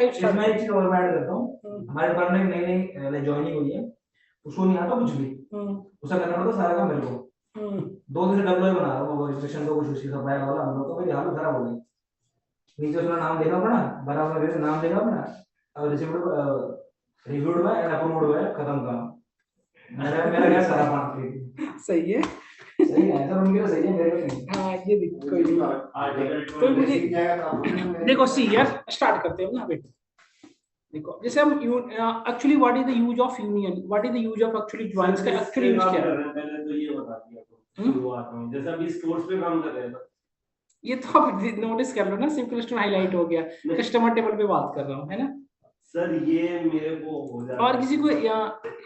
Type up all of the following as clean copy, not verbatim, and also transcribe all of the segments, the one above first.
इसमें एक चीज और मैं ऐड करता हूँ, हमारे डिपार्टमेंट में नई नई ज्वाइनिंग हुई है, उसको नहीं आता कुछ भी, उसे करना पड़ता सारा काम मेरे को। 2 दिन से डब्ल्यू बना रहा हूँ, वो रजिस्ट्रेशन को कुछ उसकी सप्लाई वाला, हम लोग को मेरी हालत खराब हो गई। नीचे उसका नाम देना पड़ा, बराबर में नाम देना पड़ा, और रिसीव्ड रिव्यूड में एंड अप्रूव्ड हुआ है, खत्म काम। मेरा मेरा क्या सारा काम सही है, सही है सर, उनके लिए सही है, मेरे लिए नहीं। हाँ ये कोई नहीं। तो मुझे देखो सी यार स्टार्ट करते हैं ना बेटा। देखो जैसे हम actually what is the use of union, what is the use of actually joins का एक्चुअली यूज क्या है? पहले तो ये बता दिया तो शुरुआत में, जैसे अभी स्पोर्ट्स पे काम कर रहे हैं, ये तो आप नोटिस कर लो ना, सिंपल स्टोर हाईलाइट हो गया, कस्टमर टेबल पे बात कर रहा हूँ, है ना सर, ये मेरे को हो जाता है। और किसी को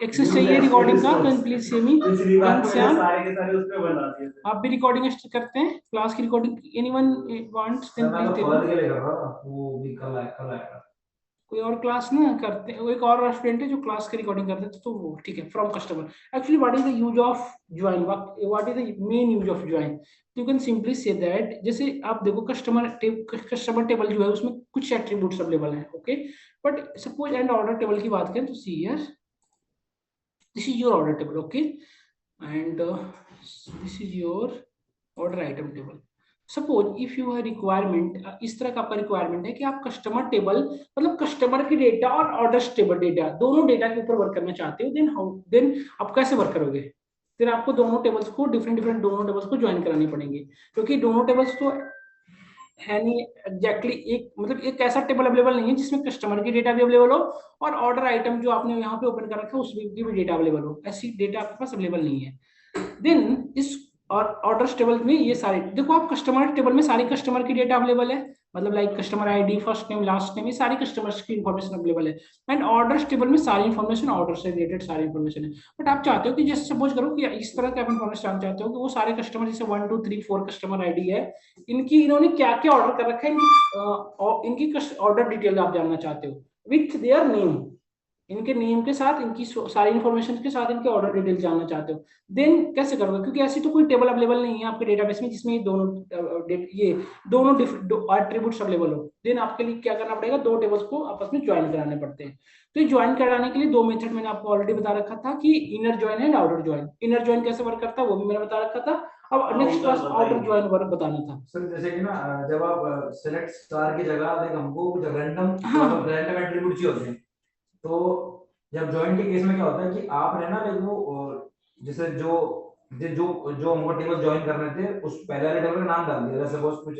एक्सेस चाहिए रिकॉर्डिंग का तो प्लीज से मी सारे के सारे उस पे बना दिए थे। आप भी रिकॉर्डिंग करते हैं क्लास की recording, anyone wants then please tell वो भी कल आएगा। कोई और क्लास ना करते हैं, एक और स्टूडेंट है जो क्लास की रिकॉर्डिंग करते हैं, तो वो ठीक है। From customer actually what is the use of join, what is the main use of join, you can simply say that, जैसे आप देखो कस्टमर टेबल जो है उसमें कुछ एट्रीब्यूट्स अवेलेबल हैं, okay, but suppose and order table की बात करें तो see here this is your order table, okay, and this is your order item table. Suppose if you है रिक्वायरमेंट, इस तरह का आपका रिक्वायरमेंट है कि आप कस्टमर टेबल मतलब कस्टमर की डेटा और ऑर्डर टेबल डेटा दोनों डेटा के ऊपर वर्क करना चाहते हो, देन आप कैसे वर्क करोगे? फिर आपको दोनों टेबल्स को डिफरेंट दोनों टेबल्स को ज्वाइन कराने पड़ेंगे, क्योंकि दोनों टेबल्स तो है नहीं एग्जैक्टली एक, मतलब एक ऐसा टेबल अवेलेबल नहीं है जिसमें कस्टमर की डेटा भी अवेलेबल हो और ऑर्डर आइटम जो आपने यहाँ पे ओपन कर रखा है उसकी भी डेटा अवेलेबल हो, ऐसी डेटा आपके पास अवेलेबल नहीं है। देन इस और ऑर्डर टेबल में ये सारे देखो, आप कस्टमर टेबल में सारी कस्टमर की डेटा अवेलेबल है, मतलब like customer ID, first name, last name, ये सारी कस्टमर्स की इन्फॉर्मेशन अवेलेबल है। एंड ऑर्डर टेबल में सारी इन्फॉर्मेशन ऑर्डर से रिलेटेड सारी इन्फॉर्मेशन है, बट आप चाहते हो कि जैसे सपोज करो कि इस तरह का आप इन्फॉर्मेशन आप चाहते हो कि वो सारे कस्टमर जैसे 1 2 3 4 कस्टमर आईडी है, इनकी इन्होंने क्या क्या ऑर्डर कर रखा है, इनकी ऑर्डर डिटेल आप जानना चाहते हो विथ देयर नेम, इनके नेम के साथ इनकी सारी इन्फॉर्मेशन के साथ इनके ऑर्डर डिटेल जानना चाहते हो, देन कैसे करोगे? क्योंकि ऐसी तो कोई टेबल अवेलेबल नहीं है आपके डेटाबेस में जिसमें ये दोनों एट्रीब्यूट्स अवेलेबल हो, देन आपके लिए क्या करना पड़ेगा, दो टेबल्स को आपस में ज्वाइन कराने पड़ते हैं। तो ये ज्वाइन कराने के लिए दो मेथड मैंने आपको ऑलरेडी बता रखा था कि inner join and outer join. Inner join कैसे वर्क करता है वो भी मैंने बता रखा था, अब next class outer join work बताना था। सर जैसे कि ना, जब आप सेलेक्ट स्टार की जगह लाइक हमको जब रैंडम एट्रीब्यूट चाहिए होते हैं, तो जब जॉइंट के केस में क्या होता है कि आपने ना लाइक वो जैसे जो जो जो हमको टेबल ज्वाइन करने थे उस पहले वाले टेबल का नाम डाल दिया, जैसे सपोज कुछ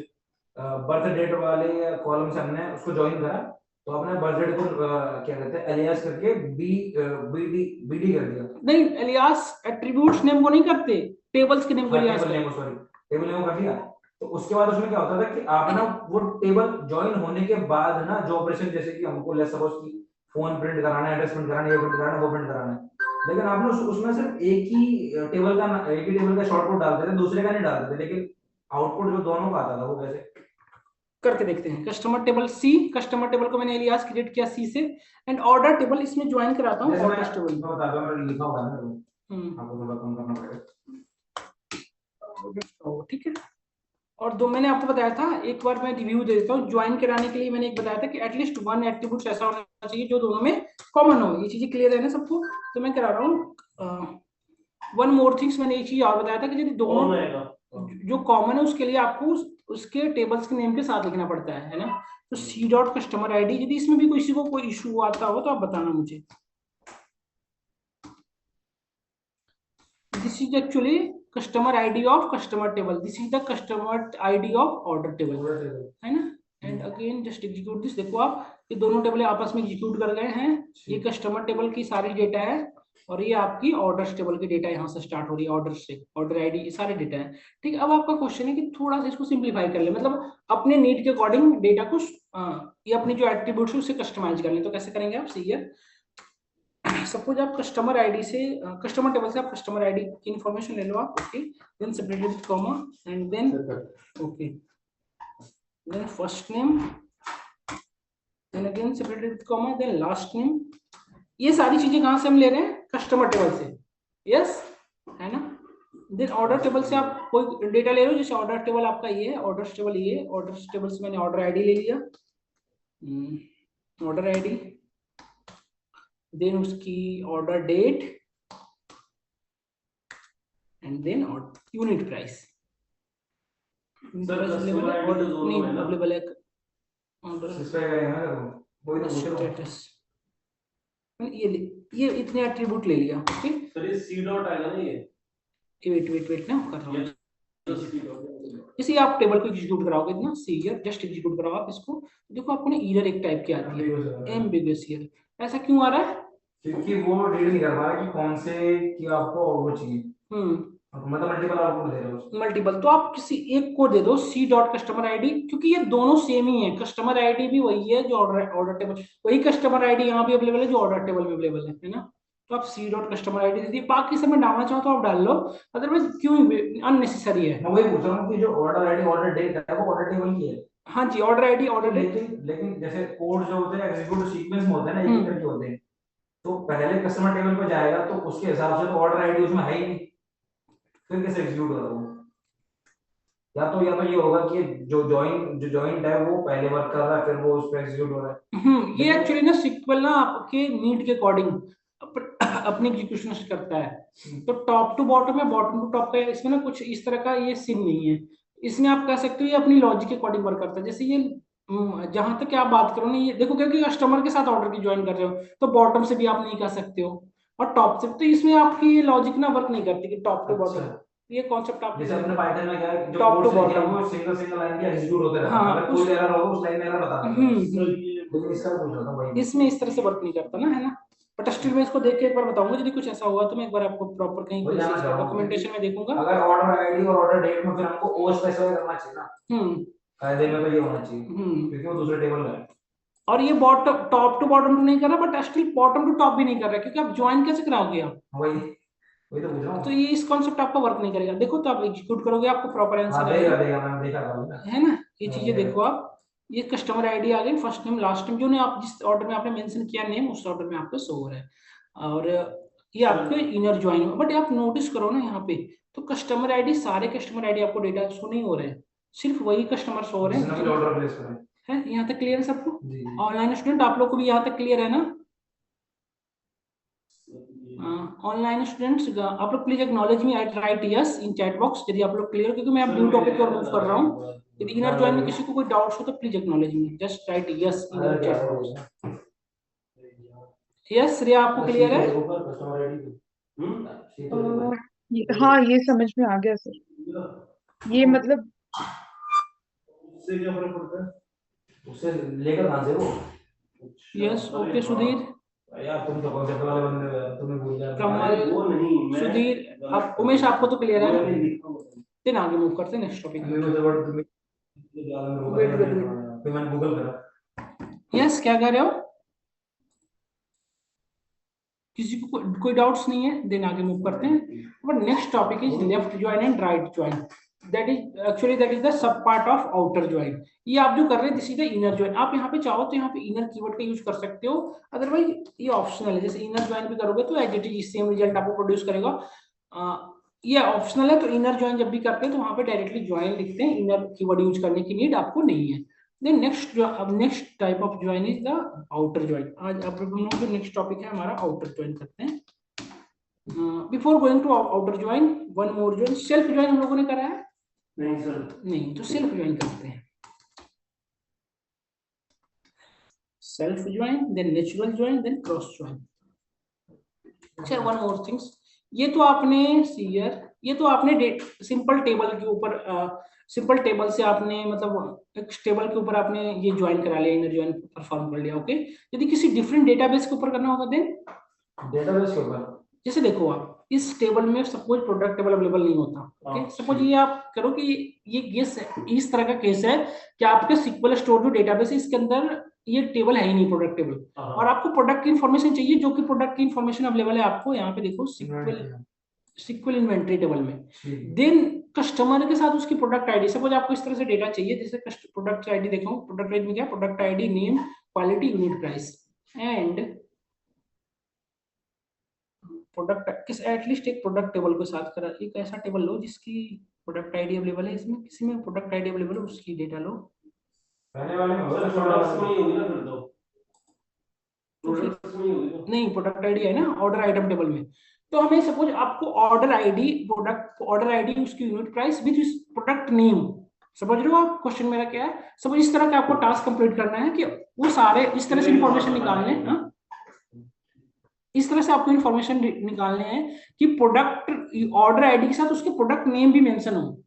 बर्थ डेट वाले कॉलम से हमने उसको ज्वाइन करा, तो आपने बर्थ डेट को क्या कहते हैं एलियास करके बीडी कर दिया। नहीं, एलियास एट्रीब्यूट्स नेम को नहीं करते, टेबल्स के नेम को alias table name, sorry, table name कर दिया। तो उसके बाद उसमें क्या होता था कि आप ना वो टेबल ज्वाइन होने के बाद ना जो ऑपरेशन, जैसे कि हमको लेट्स सपोज कि फोन प्रिंट कराना है, एड्रेस प्रिंट कराना है, ये प्रिंट कराना है, वो प्रिंट कराना है, लेकिन आपने उसमें सिर्फ एक ही टेबल का शॉर्ट कोड डालते थे, दूसरे का नहीं डालते थे, लेकिन आउटपुट जो दोनों का आता था वो कैसे करके देखते हैं। कस्टमर टेबल सी, कस्टमर टेबल को मैंने एलियास क्रिएट किया सी से, एंड ऑर्डर टेबल इसमें ज्वाइन कराता हूं ऑर्डर टेबल। मैं बता दूं, मैंने लिखा हुआ है ना, आपको थोड़ा कम करना पड़ेगा, ठीक है। और दो मैंने आपको बताया था, एक बार मैं रिव्यू दे देता हूँ, ज्वाइन कराने के लिए मैंने एक बताया था कि एटलीस्ट वन एट्रीब्यूट ऐसा होना चाहिए जो दोनों में कॉमन हो। ये चीजें क्लियर है ना सबको? तो मैं करा रहा हूँ वन मोर थिंग्स, मैंने एक चीज और बताया था कि यदि दोनों जो कॉमन है उसके लिए आपको उसके टेबल्स के नेम के साथ लिखना पड़ता है ना। तो सी डॉट कस्टमर आईडी, यदि इसमें भी किसी को कोई इशू आता हो तो आप बताना मुझे। This is actually customer ID of customer table, this is the customer ID of order table, है ना। And again just execute this, देखो आप ये दोनों टेबल आपस में एग्जीक्यूट कर गए हैं, ये कस्टमर टेबल की सारी डेटा है और ये आपकी ऑर्डर टेबल की डेटा यहाँ से स्टार्ट हो रही है, ऑर्डर से ऑर्डर आईडी, ये सारे डेटा है। ठीक है, अब आपका क्वेश्चन है कि थोड़ा सा इसको सिंप्लीफाई कर ले, मतलब अपने नीड के अकॉर्डिंग डेटा को ये अपनी जो एट्रीब्यूट्स है उससे कस्टमाइज कर ले। तो कैसे करेंगे आप? सही है, सपोज आप कस्टमर आईडी से कस्टमर टेबल से आप कस्टमर आईडी की इंफॉर्मेशन ले लो आप, okay, then separated with comma and then okay, then first name, then again separated with comma, then last name. ये सारी चीजें कहां से हम ले रहे हैं? कस्टमर टेबल से, यस, है ना। देन ऑर्डर टेबल से आप कोई डेटा ले लो, जैसे ऑर्डर टेबल आपका ये है, ऑर्डर टेबल ये, ऑर्डर टेबल से मैंने ऑर्डर आईडी ले लिया, ऑर्डर आईडी, देन उसकी order date, and then unit price. Available है और नहीं अवेलेबल है ऑर्डर स्टेटस। ये इतने एट्रीब्यूट ले लिया। ओके सर ये सी डॉट आएगा ना, ये वेट ना कर रहा हूँ। जैसे आप टेबल को एग्जीक्यूट कराओगे ना, सी हियर जस्ट एग्जीक्यूट कराओ आप इसको, देखो आपको ना एरर एक टाइप की आती है, एम्बिगुअस एरर। ऐसा क्यों आ रहा है? क्योंकि वो रीड नहीं कर पा रहा कि कौन से की आपको आउटपुट चाहिए। मतलब मल्टीपल आउटपुट दे रहे हो। मल्टीपल तो आप किसी एक को दे दो सी डॉट कस्टमर आईडी, क्योंकि ये दोनों सेम ही है। कस्टमर आईडी भी वही है जो ऑर्डर टेबल, वही कस्टमर आईडी यहाँ भी अवेलेबल है जो ऑर्डर टेबल में अवेलेबल है ना। तो आप सी डॉट कस्टमर आईडी दे दी, बाकी सब में डालना चाहो तो आप डाल लो, अदरवाइज क्यों अननेसेसरी है। मैं वही पूछ रहा हूँ कि जो ऑर्डर आईडी ऑर्डर डेट है वो ऑर्डर टेबल की है। हाँ जी, ऑर्डर आईडी ऑर्डर डेट। लेकिन जैसे कोड जो होते हैं एग्जीक्यूट सीक्वेंस में होते हैं ना, एक करके होते हैं, तो पहले कस्टमर टेबल पे जाएगा तो उसके हिसाब से तो ऑर्डर आईडी उसमें है ही नहीं, फिर कैसे एग्जीक्यूट होगा वो? या तो ये होगा कि जो जॉइंट है वो पहले वर्क कर रहा है फिर वो उस पर एग्जीक्यूट हो रहा है। ये एक्चुअली ना सीक्वल ना आपके नीड के अकॉर्डिंग अपनी एग्जीक्यूशन करता है। तो टॉप टू बॉटम है, बॉटम टू टॉप का है, इसमें ना कुछ इस तरह का ये सीन नहीं है। इसमें आप कह सकते हो ये अपनी लॉजिक के अकॉर्डिंग वर्क करता है। जैसे ये जहां तक आप बात करो ना, ये देखो क्योंकि कस्टमर के साथ ऑर्डर की ज्वाइन कर रहे हो तो बॉटम से भी आप नहीं कर सकते हो और टॉप से, तो इसमें आपकी लॉजिक ना वर्क नहीं करती कि टॉप टू बॉटम। ये कॉन्सेप्ट आप जैसे अपने पाइथन में क्या है, जो टॉप टू कोड लिखा है बॉटम वो सिंगल लाइन के एग्जीक्यूट होते रहता है। हाँ, अगर कोई एरर होगा उस लाइन में एरर बता देगा। लेकिन इसका पूछ रहा था वही, इसमें इस तरह से वर्क नहीं करता ना, है ना। बट स्टिल मैं इसको देख के एक बार बताऊंगा, यदि कुछ ऐसा हुआ तो मैं एक बार आपको प्रॉपर कहीं डॉक्यूमेंटेशन में देखूंगा। अगर ऑर्डर आईडी और ऑर्डर डेट में फिर हमको ओ स्पेसिफाई करना चाहिए ना, कायदे में तो ये होना चाहिए क्योंकि वो दूसरे टेबल में है। और ये बॉटम टॉप टू बॉटम तो नहीं कर रहा, but still bottom to top भी नहीं कर रहा, क्योंकि आप ज्वाइन कैसे कराओगे आप? वही तो पूछ रहा हूँ। तो ये इस कॉन्सेप्ट आपका वर्क नहीं करेगा। देखो तो आप एग्जीक्यूट करोगे आपको प्रॉपर आंसर आएगा, देगा मैंने देखा था है ना। ये चीजें देखो आप, ये कस्टमर आईडी आ गई, फर्स्ट नेम लास्ट नेम, जो ने आप जिस ऑर्डर में आपने मेंशन किया नेम उस ऑर्डर में आपको शो हो रहा है। और ये आपके इनर ज्वाइन, बट आप नोटिस करो ना यहाँ पे, तो कस्टमर आईडी सारे कस्टमर आईडी आपको डेटा शो नहीं हो रहे हैं, सिर्फ वही कस्टमर शो हो रहे हैं। है यहाँ तक क्लियर है सबको? ऑनलाइन स्टूडेंट आप लोग को भी यहाँ तक क्लियर है ना? ऑनलाइन स्टूडेंट्स आप लोग please acknowledge me, I right yes in chat box यदि आप लोग क्लियर, क्योंकि मैं अब न्यू टॉपिक पर मूव कर रहा हूँ। यदि इनर ज्वाइन में किसी को कोई डाउट्स हो तो please acknowledge me, just right yes in chat box. Yes Shreya आपको क्लियर है? हाँ ये समझ में आ गया सर। ये मतलब उससे क्या फर्क पड़ता है? उससे लेकर कहां से वो? यस ओके सुधीर, यार तुम तो कॉन्सेप्ट वाले बंदे हो यार, तुम्हें भूल जाते कमल, वो नहीं, मैं सुधीर, आप उमेश आपको तो क्लियर है? देन आगे मूव करते हैं नेक्स्ट टॉपिक में। वेट फिर मैंने गूगल करा। यस क्या कह रहे हो? किसी को कोई डाउट्स नहीं है? देन आगे मूव करते हैं। But next topic is left join and right join, that is the sub part of outer join. ये आप जो कर रहे हैं this is the inner join. आप यहाँ पे चाहो तो यहाँ पे इनर कीवर्ड का यूज कर सकते हो, अदरवाइज ये ऑप्शनल है। जैसे इनर ज्वाइन भी करोगे तो as it is same result आपको प्रोड्यूस करेगा। ये ऑप्शनल है, तो इनर ज्वाइन जब भी करते हैं तो वहां पे डायरेक्टली ज्वाइन लिखते हैं, इनर कीवर्ड यूज करने की नीड आपको नहीं है। Then next type of join is the outer join. आज अब हम लोग जो नेक्स्ट टॉपिक है हमारा आउटर ज्वाइन करते हैं। Before going to outer join, one more join, self join हम लोगों ने करा है? नहीं सर, नहीं, तो सेल्फ ज्वाइन करते हैं। Self join, then natural join, then cross join. अच्छा वन मोर थिंग्स, ये तो आपने सीयर, ये तो आपने सिंपल टेबल के ऊपर सिंपल टेबल से आपने मतलब एक टेबल के ऊपर आपने ये ज्वाइन करा लिया, इनर ज्वाइन परफॉर्म कर लिया। ओके, यदि किसी डिफरेंट डेटाबेस के ऊपर करना होगा देन डेटाबेस के ऊपर, जैसे देखो आप इस टेबल में सपोज प्रोडक्ट टेबल अवेलेबल नहीं होता। ओके, सपोज ये आप करो कि ये इस तरह का केस है कि आपके सिक्वल स्टोर जो डेटाबेस है इसके अंदर ये टेबल है ही नहीं प्रोडक्ट टेबल, और आपको प्रोडक्ट की इंफॉर्मेशन चाहिए, जो कि प्रोडक्ट की इंफॉर्मेशन अवेलेबल है आपको यहाँ पे देखो सिक्वल इन्वेंट्री टेबल में। देन कस्टमर के साथ उसकी प्रोडक्ट आईडी, सपोज आपको इस तरह से डेटा चाहिए, जैसे प्रोडक्ट आईडी देखो, प्रोडक्ट आईडी में क्या, product ID, name, quality, unit price and product किस एटलीस्ट एक प्रोडक्ट टेबल के साथ करा, एक ऐसा टेबल लो जिसकी प्रोडक्ट आईडी अवेलेबल है, इसमें किसी में प्रोडक्ट आईडी अवेलेबल है उसकी डेटा लो। पहले वाले में प्रोडक्ट्स में ही होगी ना फिर तो। प्रोडक्ट्स में ही होगी नहीं, प्रोडक्ट आईडी है ना ऑर्डर आइटम टेबल में। तो हमें सपोज आपको order ID, product order ID, उसकी unit price with product name, समझ रहे हो आप क्वेश्चन मेरा क्या है? सपोज इस तरह का आपको टास्क कंप्लीट करना है कि वो सारे इस तरह से इंफॉर्मेशन निकालने हैं, हाँ? इस तरह से आपको इंफॉर्मेशन निकालने हैं कि प्रोडक्ट ऑर्डर आईडी के साथ उसके प्रोडक्ट नेम भी मेंशन हो,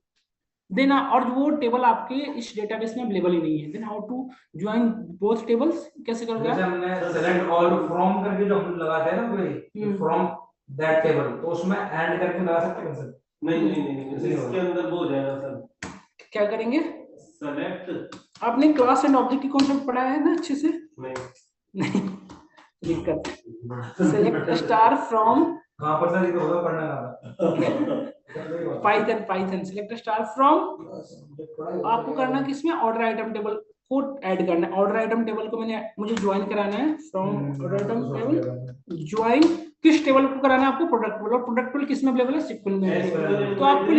देन और वो टेबल आपके इस डेटाबेस में अवेलेबल ही नहीं है, then how to join both tables, कैसे करोगे जैसे आप? हमने सेलेक्ट ऑल फ्रॉम करके जो हम लगाते हैं ना कोई फ्रॉम दैट टेबल, तो उसमें ऐड करके लगा सकते हैं सर? नहीं इसके अंदर वो हो जाएगा सर। क्या करेंगे? सेलेक्ट आपने क्लास एंड ऑब्जेक्ट की कॉन्सेप्ट पढ़ा है ना अच्छे से? नहीं दिक्कत। सेलेक्ट स्टार फ्रॉम कहां पर सर ये तो होगा पढ़ना का पाइथन सेलेक्ट स्टार फ्रॉम, आपको करना किसमें? ऑर्डर आइटम टेबल को ऐड करना है। ऑर्डर आइटम टेबल को मुझे ज्वाइन कराना है from order item table, join किस टेबल को कराना है आपको? Product table. और प्रोडक्ट टेबल किसमें अवेलेबल है? सिक्वल में। तो आपको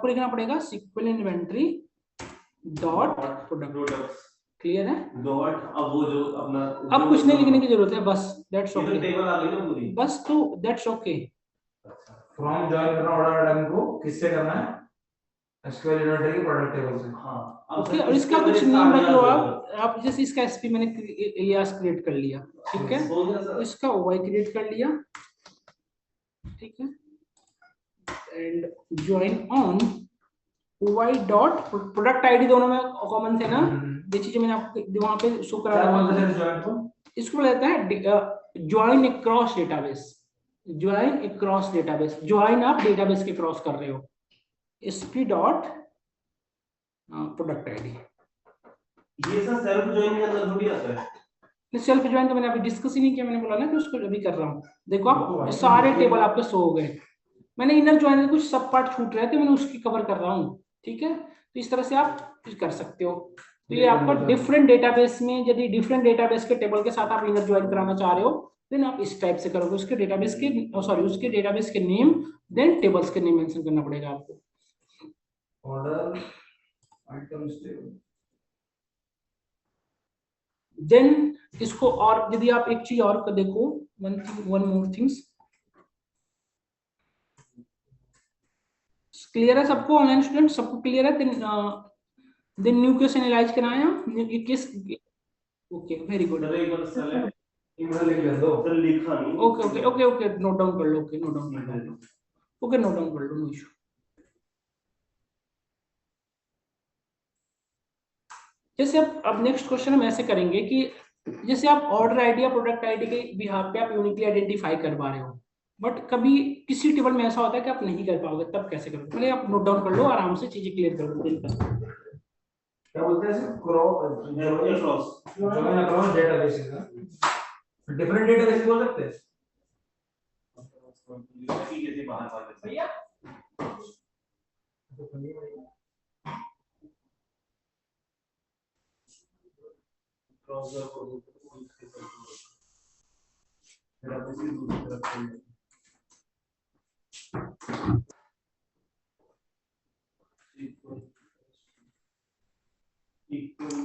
लिखना पड़ेगा SQL inventory dot product. Clear है? डॉट अब वो जो अपना अब कुछ नहीं लिखने की जरूरत है, बस दैट्स ये तो ओके, टेबल आ गई ना पूरी। बस तो दैट्स ओके। फ्रॉम ज्वाइन करना ऑर्डर आइटम को किससे करना है? एसक्यूएल इन्वेंटरी के प्रोडक्ट टेबल से। हाँ ओके, और इसका कुछ नेम रख लो आप जैसे इसका एसपी मैंने इलियास क्रिएट कर लिया, ठीक है, हो गया सर। इसका ओवाई क्रिएट कर लिया, ठीक है, and join on ओवाई dot product ID, दोनों में कॉमन थे ना, ये चीजें मैंने आपको वहां पे शो करा क्या बोलते रहा हैं ज्वाइन को? इसको लेता है join across database, join across database, join आप डेटाबेस के क्रॉस कर रहे हो, एसपी डॉट प्रोडक्ट आईडी। ये सर सेल्फ ज्वाइन के अंदर थोड़ी आता है। सेल्फ ज्वाइन का मैंने अभी डिस्कस ही नहीं किया, मैंने बोला ना कि उसको अभी कर रहा हूँ। देखो आप सारे टेबल आपके शो हो गए, मैंने इनर ज्वाइन के कुछ सब पार्ट छूट रहे थे, मैंने उसकी कवर कर रहा हूँ, ठीक है। तो इस तरह से आप कुछ कर सकते हो। तो ये आपका डिफरेंट डेटाबेस में, यदि डिफरेंट डेटाबेस के टेबल के साथ आप इनर ज्वाइन कराना चाह रहे हो, देन आप इस टाइप से करोगे, उसके डेटाबेस के सॉरी उसके डेटाबेस के नेम देन टेबल्स के नेम मेंशन करना पड़ेगा आपको। ऑर्डर आइटम्स टेबल, देन इसको, और यदि आप एक चीज और को देखो, वन मोर थिंग्स, क्लियर है सबको? ऑनलाइन स्टूडेंट सबको क्लियर है? देन न्यू केस एनालाइज कराया ये case, okay very good, sir एक बार सेलेक्ट इमेल लिख ले दो। सर लिखा नहीं। Okay okay okay okay note down कर लो, ओके नोट डाउन कर लो, ओके नोट डाउन कर लो, नो इशू। जैसे अब नेक्स्ट क्वेश्चन हम ऐसे करेंगे कि जैसे आप ऑर्डर आईडी या प्रोडक्ट आईडी के बिहाफ पे आप यूनिकली आइडेंटिफाई कर पा रहे हो, बट कभी किसी टेबल में ऐसा होता है कि आप नहीं कर पाओगे, तब कैसे करोगे? पहले आप नोट डाउन कर लो, आराम से चीजें क्लियर कर लो। क्या बोलते हैं इसे? क्रॉस ज्वाइन अक्रॉस डेटाबेसेस का डिफरेंट डेटाबेसेस बोल सकते हैं कैसे बाहर भैया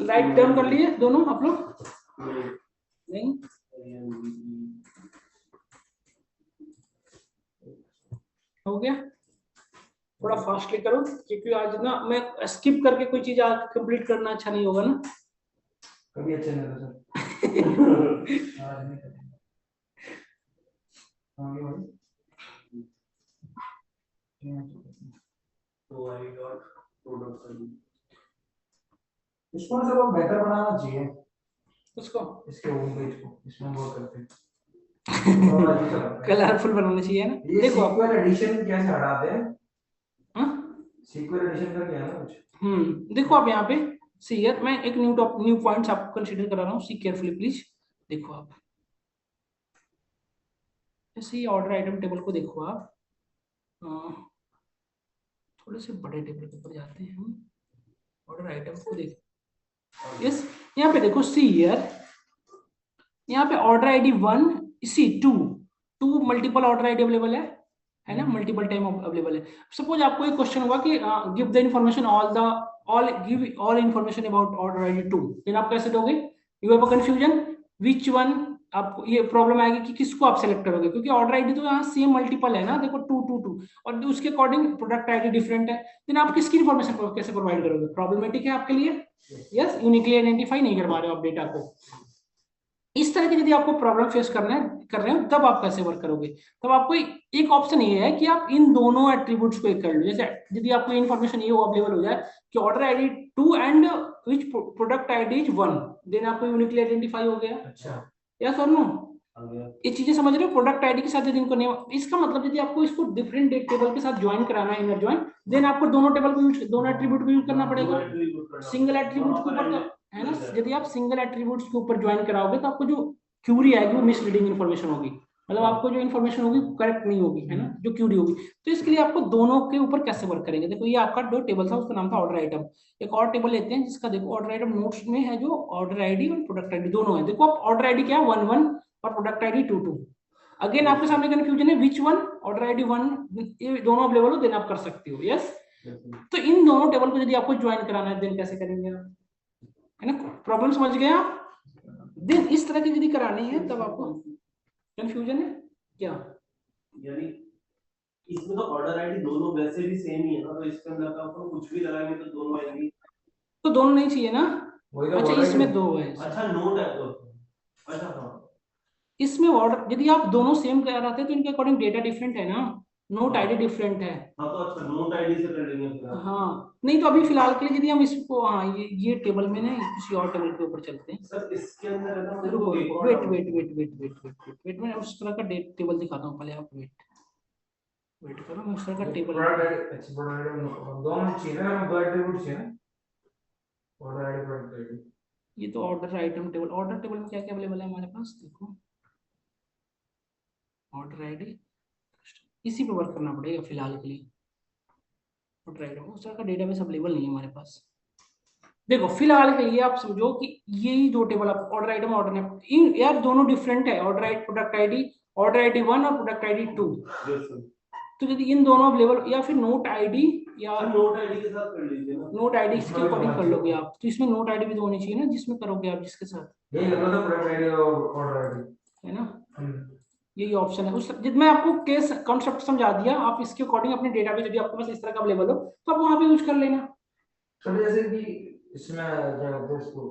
लाइट टर्न कर लिए दोनों आप लोग? नहीं हो गया? थोड़ा फास्टली करो, क्योंकि आज ना मैं स्किप करके कोई चीज आज कंप्लीट करना अच्छा नहीं होगा ना। कभी अच्छा नहीं होता सर। आज नहीं करेंगे। हाँ ये भाई तो आई डॉट प्रोडक्ट इसको ना सर और बेहतर बनाना चाहिए, उसको इसके होम पेज को, इसमें वो करते हैं थोड़ा अच्छा लगता है। कलरफुल बनाना चाहिए ना। ये देखो आप, सीक्वल एडिशन कैसे हटाते हैं? हाँ सीक्वल एडिशन का क्या है ना कुछ? देखो आप यहाँ पे सी हियर, मैं एक न्यू पॉइंट्स आपको कंसीडर करा रहा हूँ, सी केयरफुली प्लीज। देखो आप जैसे ये ऑर्डर आइटम टेबल को देखो आप, थोड़े से बड़े टेबल के ऊपर जाते हैं हम, ऑर्डर आइटम को देखो, यस यहाँ पे देखो सी हियर, यहाँ पे order ID 1 see 2 multiple order ID available है ना, मल्टीपल टाइम अवेलेबल है। सपोज आपको एक क्वेश्चन हुआ कि give the information give all information about order ID 2, then आप कैसे दोगे? You have a confusion, which one, आपको ये प्रॉब्लम आएगी कि किसको आप सेलेक्ट करोगे, क्योंकि ऑर्डर आईडी तो यहाँ सेम मल्टीपल है ना, देखो 222 और उसके अकॉर्डिंग प्रोडक्ट आईडी डिफरेंट है, देन आप किसकी इन्फॉर्मेशन कैसे प्रोवाइड करोगे, प्रॉब्लमेटिक है आपके लिए। यस, यूनिकली आइडेंटिफाई नहीं कर पा रहे हो आप डेटा को। इस तरह की यदि आपको प्रॉब्लम फेस करना है कर रहे हो, तब आप कैसे वर्क करोगे, तब आपको एक ऑप्शन ये है कि आप इन दोनों एट्रीब्यूट्स को एक कर लो। जैसे यदि आपको इन्फॉर्मेशन ये अवेलेबल हो जाए कि order ID 2 and which product ID is 1, then आपको यूनिकली आइडेंटिफाई हो गया। अच्छा, यस और नो, आ गया। ये चीजें समझ रहे हो, प्रोडक्ट आईडी के साथ यदि इनको नेम, इसका मतलब यदि आपको इसको डिफरेंट टेबल के साथ ज्वाइन कराना है, इनर ज्वाइन, देन आपको दोनों टेबल को यूज, दोनों एट्रीब्यूट को यूज करना पड़ेगा। सिंगल एट्रीब्यूट के ऊपर तो है ना, यदि आप सिंगल एट्रीब्यूट्स के ऊपर ज्वाइन कराओगे तो आपको जो क्यूरी आएगी वो मिसलीडिंग इन्फॉर्मेशन होगी, मतलब आपको जो इन्फॉर्मेशन होगी करेक्ट नहीं होगी, है ना, जो क्यूरी होगी। तो इसके लिए आपको दोनों के ऊपर कैसे वर्क करेंगे, देखो ये आपका दो टेबल था, उसका नाम था ऑर्डर आइटम। एक और टेबल लेते हैं जिसका देखो ऑर्डर आइटम नोट्स में है, जो ऑर्डर आईडी और प्रोडक्ट आईडी दोनों है। देखो आप ऑर्डर आईडी क्या है 11 और प्रोडक्ट आईडी 22। अगेन आपके सामने कंफ्यूजन है विच वन, ऑर्डर आईडी 1, ये दोनों अवेलेबल हो देन आप कर सकते हो। यस, तो इन दोनों टेबल को यदि आपको ज्वाइन कराना है देन कैसे करेंगे आप, है ना, प्रॉब्लम समझ गए आप। देन इस तरह की यदि करानी है तब आपको कंफ्यूजन है क्या, यानी इसमें तो ऑर्डर आईडी दोनों वैसे भी सेम ही है ना, तो इसके अंदर तो अपन कुछ भी लगाएंगे तो दोनों आएंगी। तो दोनों नहीं चाहिए ना, वही तो अच्छा बोल रहा इसमें है दो है, अच्छा नोट है तो, अच्छा हाँ इसमें ऑर्डर यदि आप दोनों सेम कराते हैं तो इनके अकॉर्डिंग डेटा डिफरेंट है ना, नोट आईडी डिफरेंट है। हाँ, तो अच्छा नोट आईडी से कर लेंगे फिर आप। हाँ नहीं, तो अभी फिलहाल के लिए यदि हम इसको, हाँ ये टेबल में नहीं, किसी और टेबल के ऊपर चलते हैं। सर इसके अंदर है ना, मेरे रुको को एक रुको, और वेट doubt वेट है। Wait wait wait wait wait wait, मैं उस तरह का टेबल दिखाता हूँ पहले, आप वेट वेट करो, मैं उस तरह का टेबल। प्रोडक्ट आईडी, अच्छा प्रोडक्ट आईडी दोनों चाहिए ना, हम दो एट्रीब्यूट चाहिए ना, ऑर्डर आईडी प्रोडक्ट आईडी। ये तो order item table, order table में क्या क्या अवेलेबल है हमारे पास, देखो ऑर्डर आईडी, इसी पे वर्क करना पड़ेगा फिलहाल के लिए। ऑर्डर आइटम उस तरह का डेटाबेस अवेलेबल नहीं है हमारे पास। देखो फिलहाल के लिए आप समझो कि यही दो टेबल आप ऑर्डर आइटम ऑर्डर इन यार दोनों डिफरेंट है, order item product ID, order ID 1 और प्रोडक्ट आईडी 2। Yes, sir. तो यदि इन दोनों अवेलेबल, या फिर नोट आईडी या सर नोट आईडी के साथ कर लीजिए ना। नोट आईडी इसके इसमें भी अकॉर्डिंग होना कर लोगे चाहिए। आप, तो इसमें नोट आईडी भी तो होनी चाहिए ना जिसमें करोगे आप जिसके साथ, यही लग रहा था प्रोडक्ट आईडी और ऑर्डर आईडी। है ना, यही ऑप्शन है। उस जब मैं आपको केस कॉन्सेप्ट समझा दिया, आप इसके अकॉर्डिंग अपने डेटाबेस यदि आपके पास इस तरह का अवेलेबल हो तो आप वहां पे यूज कर लेना। सर जैसे कि इसमें क्या कहते हैं इसको,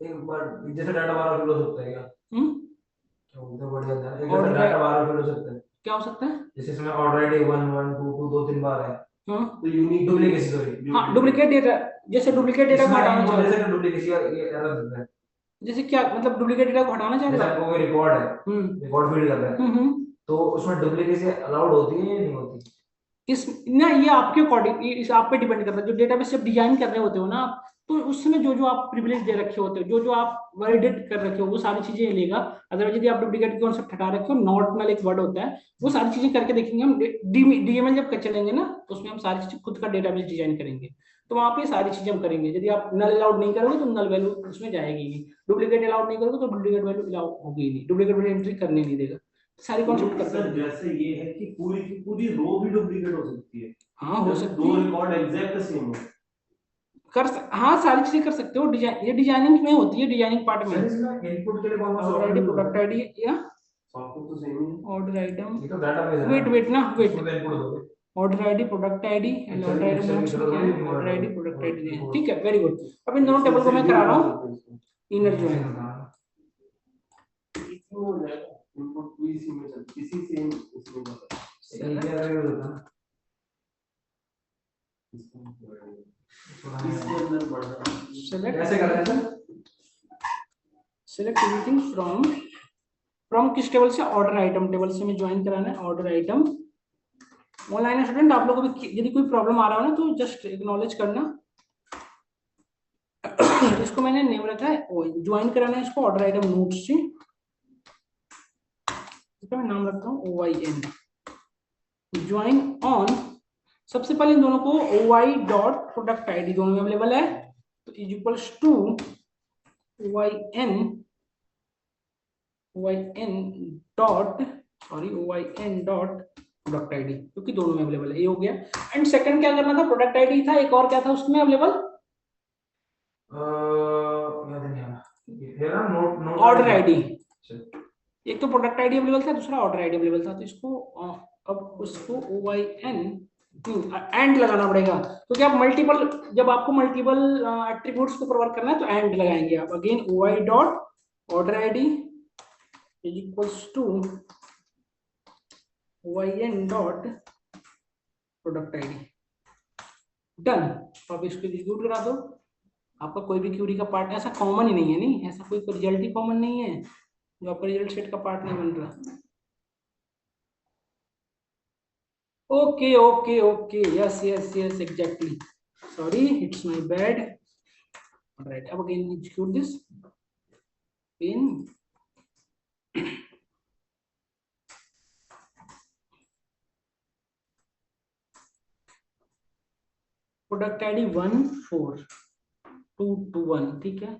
एक बार जैसे डाटा बार फिल हो सकता है क्या, क्या बोलते हैं बढ़िया था, एक जैसे Order डाटा बार फिल हो सकता है, क्या हो सकता है, जैसे इसमें ऑर्डर आईडी 1 1 2 2 दो तीन बार है, हाँ तो यूनिक डुप्लीकेसी सॉरी, हाँ डुप्लीकेट डेटा, जैसे डुप्लीकेट डेटा को हटाना चाहते जैसे हैं, कि डुप्लीकेसी ये एरर देता है, जैसे क्या मतलब डुप्लीकेट डेटा को हटाना चाहते जैसे हो। आपको कोई रिकॉर्ड है, हम्म रिकॉर्ड फीड कर रहा है, हम्म। तो उसमें डुप्लीकेसी अलाउड होती है या नहीं होती। इस ना ये आपके अकॉर्डिंग, इस आप पे डिपेंड करता है, जो डेटाबेस जब डिजाइन कर रहे होते हो ना आप, तो उस समय जो जो आप प्रिविलेज दे रखे होते हो, जो जो आप वैलिडेट कर रखे हो वो सारी चीजें लेगा। अदरवाइज यदि आप डुप्लीकेट कॉन्सेप्ट हटा रखे हो, नॉट नल एक वर्ड होता है, वो सारी चीजें करके देखेंगे हम, डीएमएल जब चलेंगे ना तो उसमें हम सारी चीजें खुद का डेटाबेस डिजाइन करेंगे, तो वहां पे सारी चीजें हम करेंगे। यदि आप नल अलाउड नहीं करोगे तो नल वैल्यू उसमें जाएगी नहीं, डुप्लीकेट अलाउड नहीं करोगे तो डुप्लीकेट वैल्यू अलाउ होगी नहीं, डुप्लीकेट वैल्यू एंट्री करने नहीं देगा, सारी कॉन्सेप्ट करते सर हैं। जैसे ये है कि पूरी की पूरी रो भी डुप्लीकेट हो सकती है। हाँ हो जैसे सकती दो है, रिकॉर्ड एग्जैक्ट सेम हो। हाँ सारी चीजें कर सकते हो, डिजाइन ये डिजाइनिंग में होती है, डिजाइनिंग पार्ट में। सर इसमें इनपुट के लिए कौन सा ऑर्डर आईडी प्रोडक्ट आईडी या सॉफ्टवेयर तो सेम ही है। ऑर्डर आइटम, ये तो डाटाबेस है वेट वेट ना वेट, इसमें तो इनपुट दोगे, order ID product ID and order item excel की नोट्स में तरह क्या थोड़ी है, नहीं ऑर्डर आईडी होगा। प्रोडक्ट आईडी है, ठीक है वेरी गुड। अब इन दोनों टेबल को मैं करा रहा हूँ इनर ज्वाइन। इसी में हो जाएगा इनपुट भी इसी में चल इसी सेम इसमें होता है। ये क्या करेगा होता है इसके अंदर बढ़ रहा है। सेलेक्ट कैसे कर रहे हैं सर, सेलेक्ट एवरीथिंग फ्रॉम किस टेबल से, ऑर्डर आइटम टेबल से मैं ज्वाइन कराना है ऑर्डर आइटम। ऑनलाइन स्टूडेंट आप लोगों को भी यदि कोई प्रॉब्लम आ रहा हो ना तो जस्ट एक्नॉलेज करना। इसको मैंने नेम रखा है, ज्वाइन कराना है इसको ऑर्डर आइटम नोट्स से, इसका मैं नाम रखता हूँ OIN, ज्वाइन ऑन। सबसे पहले इन दोनों को OI डॉट प्रोडक्ट आईडी दोनों में अवेलेबल है, तो is equals to OIN dot product ID, क्योंकि दोनों में अवेलेबल है, ये हो गया। एंड सेकंड क्या करना था, प्रोडक्ट आईडी था, एक और क्या था उसमें अवेलेबल, याद नहीं आ रहा, ये ना नोट नोट ऑर्डर आईडी, एक तो प्रोडक्ट आईडी अवेलेबल था, दूसरा ऑर्डर आईडी अवेलेबल था, तो इसको अब उसको OIN एंड लगाना पड़ेगा, क्योंकि आप मल्टीपल, जब आपको मल्टीपल एट्रीब्यूट्स को वर्क करना है तो एंड लगाएंगे आप। Again OI dot order ID is equals to OIN dot product ID. Done. तो अब इसको एग्जीक्यूट करा दो। आपका कोई भी क्यूरी का पार्ट ऐसा कॉमन ही नहीं है, नहीं ऐसा कोई रिजल्ट ही कॉमन नहीं है जो आपका रिजल्ट सेट का पार्ट नहीं बन रहा। Okay okay okay, yes yes yes exactly, sorry it's my bad. Right, अब again execute this in product ID 14221, ठीक है।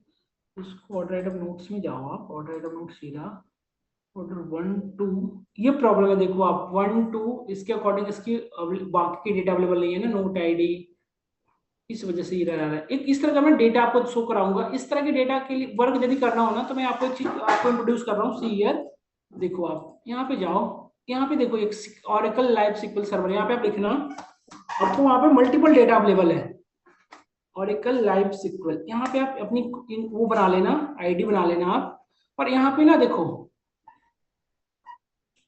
इसको ऑर्डर आइटम नोट्स में जाओ आप, ऑर्डर आइटम नोट सीधा ऑर्डर 1 2, ये प्रॉब्लम है देखो आप 1 2 इसके अकॉर्डिंग इसकी बाकी की डेटा अवेलेबल नहीं है ना, नोट आईडी, इस वजह से ये रह रहा है। एक इस तरह का मैं डेटा आपको शो कराऊंगा, इस तरह के डेटा के लिए वर्क यदि करना हो ना तो मैं आपको एक चीज आपको इंट्रोड्यूस कर रहा हूँ। सी हियर, देखो आप यहाँ पे जाओ, यहाँ पे देखो एक ऑरेकल लाइव सिक्वल सर्वर, यहाँ पे आप लिखना, आपको वहाँ पे मल्टीपल डेटा अवेलेबल है, ऑरेकल लाइव सिक्वल, यहाँ पे आप अपनी वो बना लेना, आईडी बना लेना आप। और यहाँ पे ना देखो,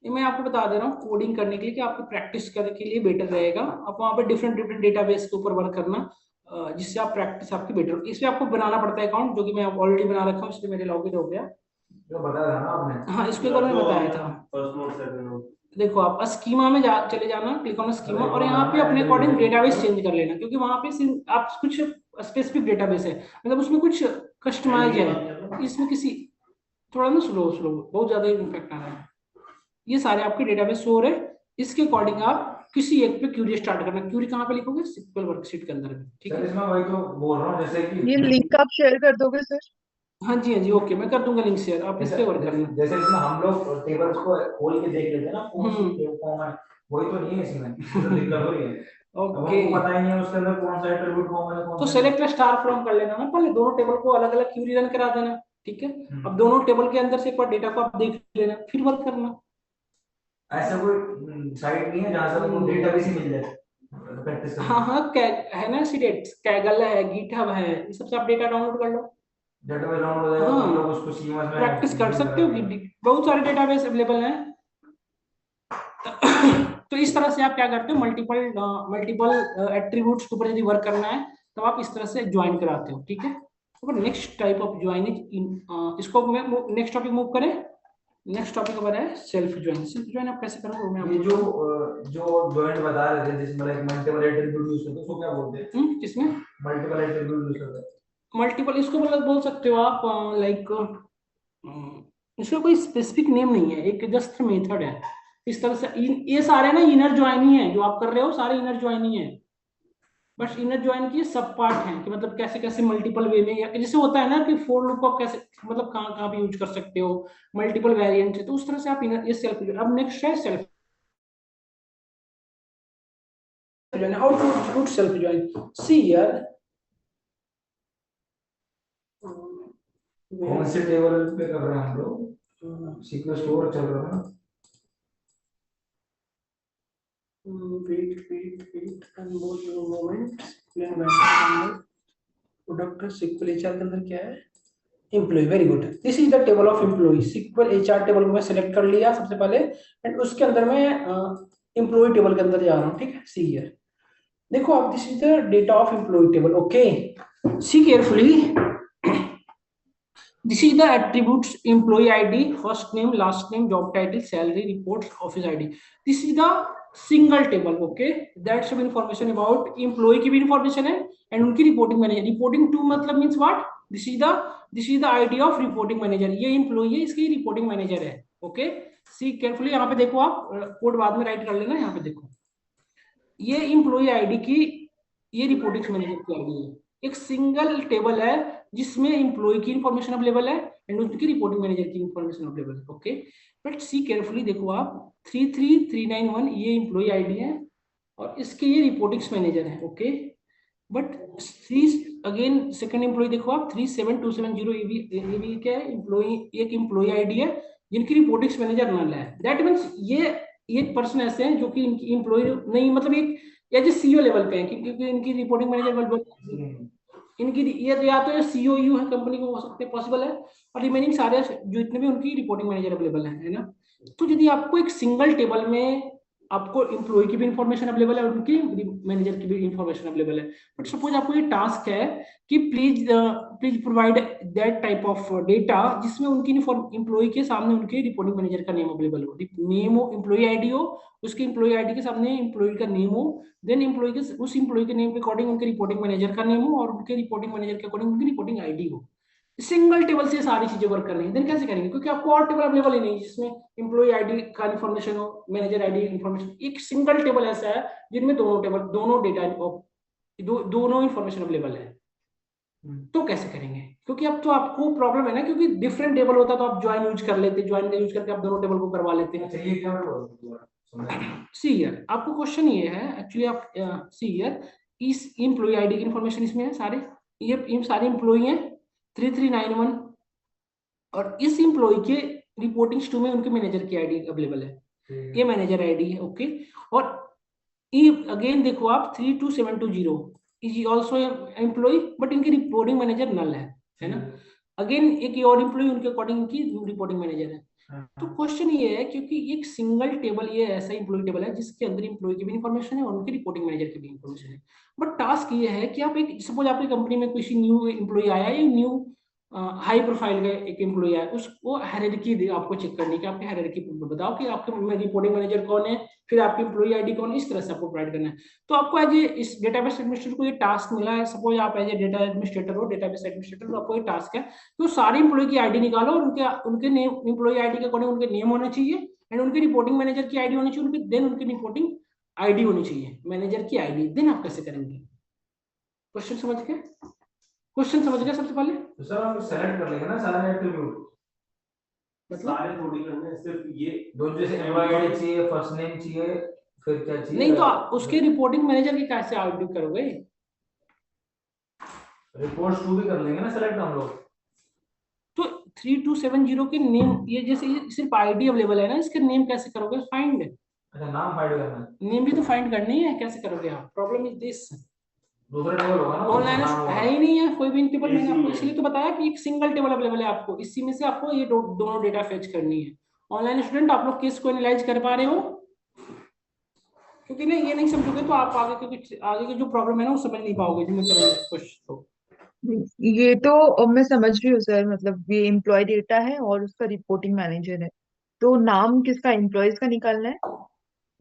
ये मैं आपको बता दे रहा हूँ कोडिंग करने के लिए कि आपको प्रैक्टिस करने के लिए बेटर रहेगा। आप वहाँ पे डिफरेंट डिफरेंट डेटाबेस के ऊपर वर्क करना, जिससे आप प्रैक्टिस आपकी बेटर। इसमें आपको बनाना पड़ता है अकाउंट, जो कि मैं ऑलरेडी बना रखा हूँ, इसलिए मेरे लॉगिन हो गया। जो बताया था ना आपने, हाँ, इसके बारे में बताया था। फर्स्ट नोट सेकंड नोट, देखो आप स्कीमा में चले जाना, क्लिक ऑन स्कीमा, और यहाँ पे अपने अकॉर्डिंग डेटाबेस चेंज कर लेना, क्योंकि वहाँ पे आप कुछ स्पेसिफिक डेटाबेस है, मतलब उसमें कुछ कस्टमाइज है, इसमें किसी थोड़ा ना स्लो स्लो बहुत ज्यादा इम्पैक्ट आ रहा है। ये सारे आपके डेटाबेस शो हो रहे हैं, इसके अकॉर्डिंग आप किसी एक पे क्यूरी स्टार्ट करना। क्यूरी कहाँ पे लिखोगे? सिक्वल वर्कशीट के अंदर में, ठीक सर है। इसमें वही तो बोल रहा हूँ, जैसे कि ये लिंक आप शेयर कर दोगे सर? हाँ जी, हाँ जी, ओके, मैं कर दूंगा लिंक शेयर, आप इस पे वर्क करना। जैसे इसमें हम लोग टेबल्स को खोल के देख लेते हैं ना, कौन सी हम्म। टेबल कौन है, वही तो नहीं है इसमें, तो दिक्कत हो रही है। अब ओके, हमको पता ही नहीं है उसके अंदर कौन सा एट्रीब्यूट कौन है, तो कौन सा सेलेक्ट स्टार फ्रॉम कर लेना ना, पहले दोनों टेबल को अलग अलग क्यूरी रन करा देना, ठीक है। नहीं। अब दोनों टेबल के अंदर से एक बार डेटा को आप देख लेना, फिर वर्क करना। ऐसा कोई साइट नहीं है जहाँ से आपको डेटाबेस ही मिल जाए प्रैक्टिस करने हाँ हाँ, है ना, सीडेट, कैगल है, गिटहब है, ये सबसे आप डेटा डाउनलोड कर लो। डेटाबेस डाउनलोड हो जाएगा, हाँ, हम लोग उसको सीमस में प्रैक्टिस कर use सकते हो, करेंगे। बहुत सारे डेटाबेस अवेलेबल हैं। तो इस तरह से आप क्या करते हो, मल्टीपल मल्टीपल एट्रीब्यूट्स के ऊपर यदि वर्क करना है तो आप इस तरह से ज्वाइन कराते हो, ठीक है। तो नेक्स्ट टाइप ऑफ ज्वाइन इसको नेक्स्ट टॉपिक मूव करें। नेक्स्ट टॉपिक हमारा है सेल्फ ज्वाइन। सेल्फ ज्वाइन आप कैसे करोगे मैं ये आपको जो जॉइंट बता रहे थे जिसमें एक मल्टीपल एट्रीब्यूट यूज करते हैं, उसको क्या बोलते हैं? किसमें मल्टीपल एट्रीब्यूट यूज करते हैं। मल्टीपल, इसको मतलब बोल सकते हो आप लाइक, इसका कोई स्पेसिफिक नेम नहीं है, एक जस्ट मेथड है। इस तरह से ये सारे ना इनर ज्वाइन ही है, जो आप कर रहे हो सारे इनर ज्वाइन ही है, बस इनर ज्वाइन की सब पार्ट है कि मतलब कैसे कैसे मल्टीपल वे में, या जैसे होता है ना कि फॉर लूप को कैसे मतलब कहाँ कहाँ पे यूज कर सकते हो, मल्टीपल वेरिएंट है, तो उस तरह से आप इनर, ये सेल्फ। अब नेक्स्ट है self join. How to execute self join? See here, कौन से टेबल पे कर रहे हैं हम लोग? सीक्वेंस स्टोर चल रहा है ना। wait and more moment explain better product SQL HR के अंदर क्या है, employee. Very good, this is the table of employee. SQL HR table को मैं सेलेक्ट कर लिया सबसे पहले, एंड उसके अंदर मैं एम्प्लॉय टेबल के अंदर जा रहा हूँ, ठीक है। सी हियर, देखो आप, this is the data of employee table, okay. See carefully, this is the attributes employee ID, first name, last name, job title, salary, reports, office ID. This is the single table, okay, that's some information about employee की भी information है, and उनकी reporting manager, reporting to मतलब means what, this is the ID of reporting manager, ये employee है, इसकी reporting manager है, okay। see carefully, यहाँ पे देखो आप, कोड बाद में राइट कर लेना, यहाँ पे देखो ये employee ID की, ये reporting manager की ID है, एक सिंगल टेबल है जिसमें एम्प्लॉय की इंफॉर्मेशन अवेलेबल है एंड उनकी रिपोर्टिंग मैनेजर की इंफॉर्मेशन अवेलेबल है, ओके। बट सी केयरफुली, देखो आप 33391 ये एम्प्लॉय आईडी है और इसके ये रिपोर्टिंग मैनेजर है, ओके। बट अगेन सेकंड एम्प्लॉय देखो आप 37270, ये भी क्या है, एम्प्लॉय, एक एम्प्लॉय आईडी है जिनकी रिपोर्टिंग्स मैनेजर नल है। दैट मींस ये पर्सन ऐसे हैं जो कि इनकी एम्प्लॉय नहीं, मतलब एक एज ए सीईओ लेवल पे है, क्योंकि इनकी रिपोर्टिंग मैनेजर इनकी ये या तो सीईओ यू है कंपनी को, हो सकते पॉसिबल है, और रिमेनिंग सारे जो इतने भी उनकी रिपोर्टिंग मैनेजर अवेलेबल है ना। तो यदि आपको एक सिंगल टेबल में आपको एम्प्लॉय की भी इंफॉर्मेशन अवेलेबल है और उनकी मैनेजर की भी इंफॉर्मेशन अवेलेबल है, बट सपोज आपको ये टास्क है कि please provide that type of data जिसमें उनकी एम्प्लॉय के सामने उनके रिपोर्टिंग मैनेजर का नेम अवेलेबल हो, नेम हो, एम्प्लॉय आईडी हो, उसके एम्प्लॉय आईडी के सामने एम्प्लॉय का नेम हो, देन एम्प्लॉय के उस एम्प्लॉय के नेम के अकॉर्डिंग उनके रिपोर्टिंग मैनेजर का नेम हो, और उनके रिपोर्टिंग मैनेजर के अकॉर्डिंग उनकी रिपोर्टिंग आईडी हो। सिंगल टेबल से सारी चीजें वर्क कर रही है, देन कैसे करेंगे, क्योंकि आपको और टेबल अवेलेबल ही नहीं जिसमें एम्प्लॉय आईडी का इन्फॉर्मेशन हो, मैनेजर आईडी इन्फॉर्मेशन। एक सिंगल टेबल ऐसा है जिनमें दोनों टेबल, दोनों डेटा, दोनों इन्फॉर्मेशन अवेलेबल है। तो कैसे करेंगे, क्योंकि अब तो आपको प्रॉब्लम है ना, क्योंकि डिफरेंट टेबल होता तो आप ज्वाइन यूज कर लेते, ज्वाइन का यूज करके आप दोनों टेबल को करवा लेते हैं। चाहिए क्या मैं सी ईयर आपको क्वेश्चन ये है एक्चुअली, आप सी ईयर इस एम्प्लॉय आईडी की इन्फॉर्मेशन इसमें है सारे, ये सारे एम्प्लॉय हैं 3391, और इस एम्प्लॉय के रिपोर्टिंग्स टू में उनके मैनेजर की आईडी अवेलेबल है, ये मैनेजर आईडी है। ओके, और ये अगेन देखो आप 32720 इज ऑल्सो एम्प्लॉय, बट इनकी रिपोर्टिंग मैनेजर नल है ना। अगेन एक और एम्प्लॉय उनके अकॉर्डिंग इनकी रिपोर्टिंग मैनेजर है। तो क्वेश्चन ये है, क्योंकि एक सिंगल टेबल ये ऐसा एम्प्लॉय टेबल है जिसके अंदर एम्प्लॉय की भी इंफॉर्मेशन है और उनके रिपोर्टिंग मैनेजर की भी इंफॉर्मेशन है, बट टास्क ये है कि आप एक, सपोज आपकी कंपनी में किसी न्यू एम्प्लॉय आया, या न्यू हाई प्रोफाइल का एक एम्प्लॉय है, उसको हायरार्की आपको चेक करनी कि आपकी हायरार्की बताओ कि आपके रिपोर्टिंग मैनेजर कौन है, फिर आपकी एम्प्लॉय आईडी कौन है, इस तरह से आपको प्रोवाइड करना है। तो आपको एज ए इस डेटाबेस एडमिनिस्ट्रेटर को ये टास्क मिला है, सपोज आप एज ए डेटा एडमिनिस्ट्रेटर हो, डेटाबेस एडमिनिस्ट्रेटर, तो आपको ये टास्क है तो सारी एम्प्लॉय की आईडी निकालो, और उनके नेम, एम्प्लॉय आईडी के अकॉर्डिंग उनके नेम होने चाहिए, एंड उनके रिपोर्टिंग मैनेजर की आईडी होनी चाहिए, उनकी देन उनकी रिपोर्टिंग आईडी होनी चाहिए, मैनेजर की आईडी। देन आप कैसे करेंगे, क्वेश्चन समझ गए, क्वेश्चन समझ गए सबसे पहले। तो सर हम सेलेक्ट कर लेंगे ना सारे एट्रीब्यूट, मतलब सारे थोड़ी करने हैं, सिर्फ ये दो जैसे एम्प्लॉय आईडी चाहिए, फर्स्ट नेम चाहिए, फिर क्या चाहिए, नहीं, तो उसके रिपोर्टिंग मैनेजर की कैसे आउटपुट करोगे, रिपोर्ट्स टू भी कर लेंगे ना सेलेक्ट हम लोग। तो 3270 के नेम, ये जैसे ये सिर्फ आईडी अवेलेबल है ना, इसके नेम कैसे करोगे फाइंड, अच्छा नाम फाइंड करना है, नेम भी तो फाइंड करनी है, कैसे करोगे आप, प्रॉब्लम इज दिस, दूसरा टेबल होगा ना, ऑनलाइन नाम होगा। है ही नहीं है कोई भी टेबल, मैंने आपको इसी इसलिए तो बताया कि एक सिंगल टेबल अवेलेबल है आपको, इसी में से आपको ये दोनों डेटा फेच करनी है। ऑनलाइन स्टूडेंट आप लोग किसको एनालाइज कर पा रहे हो, क्योंकि नहीं ये नहीं समझोगे तो आप आगे, क्योंकि आगे की जो प्रॉब्लम है ना वो समझ नहीं पाओगे जो मैं कर रहा हूँ कुछ तो। ये तो मैं समझ रही हूँ सर, मतलब ये एम्प्लॉय डेटा है और उसका रिपोर्टिंग मैनेजर है, तो नाम किसका, एम्प्लॉयज का निकालना है।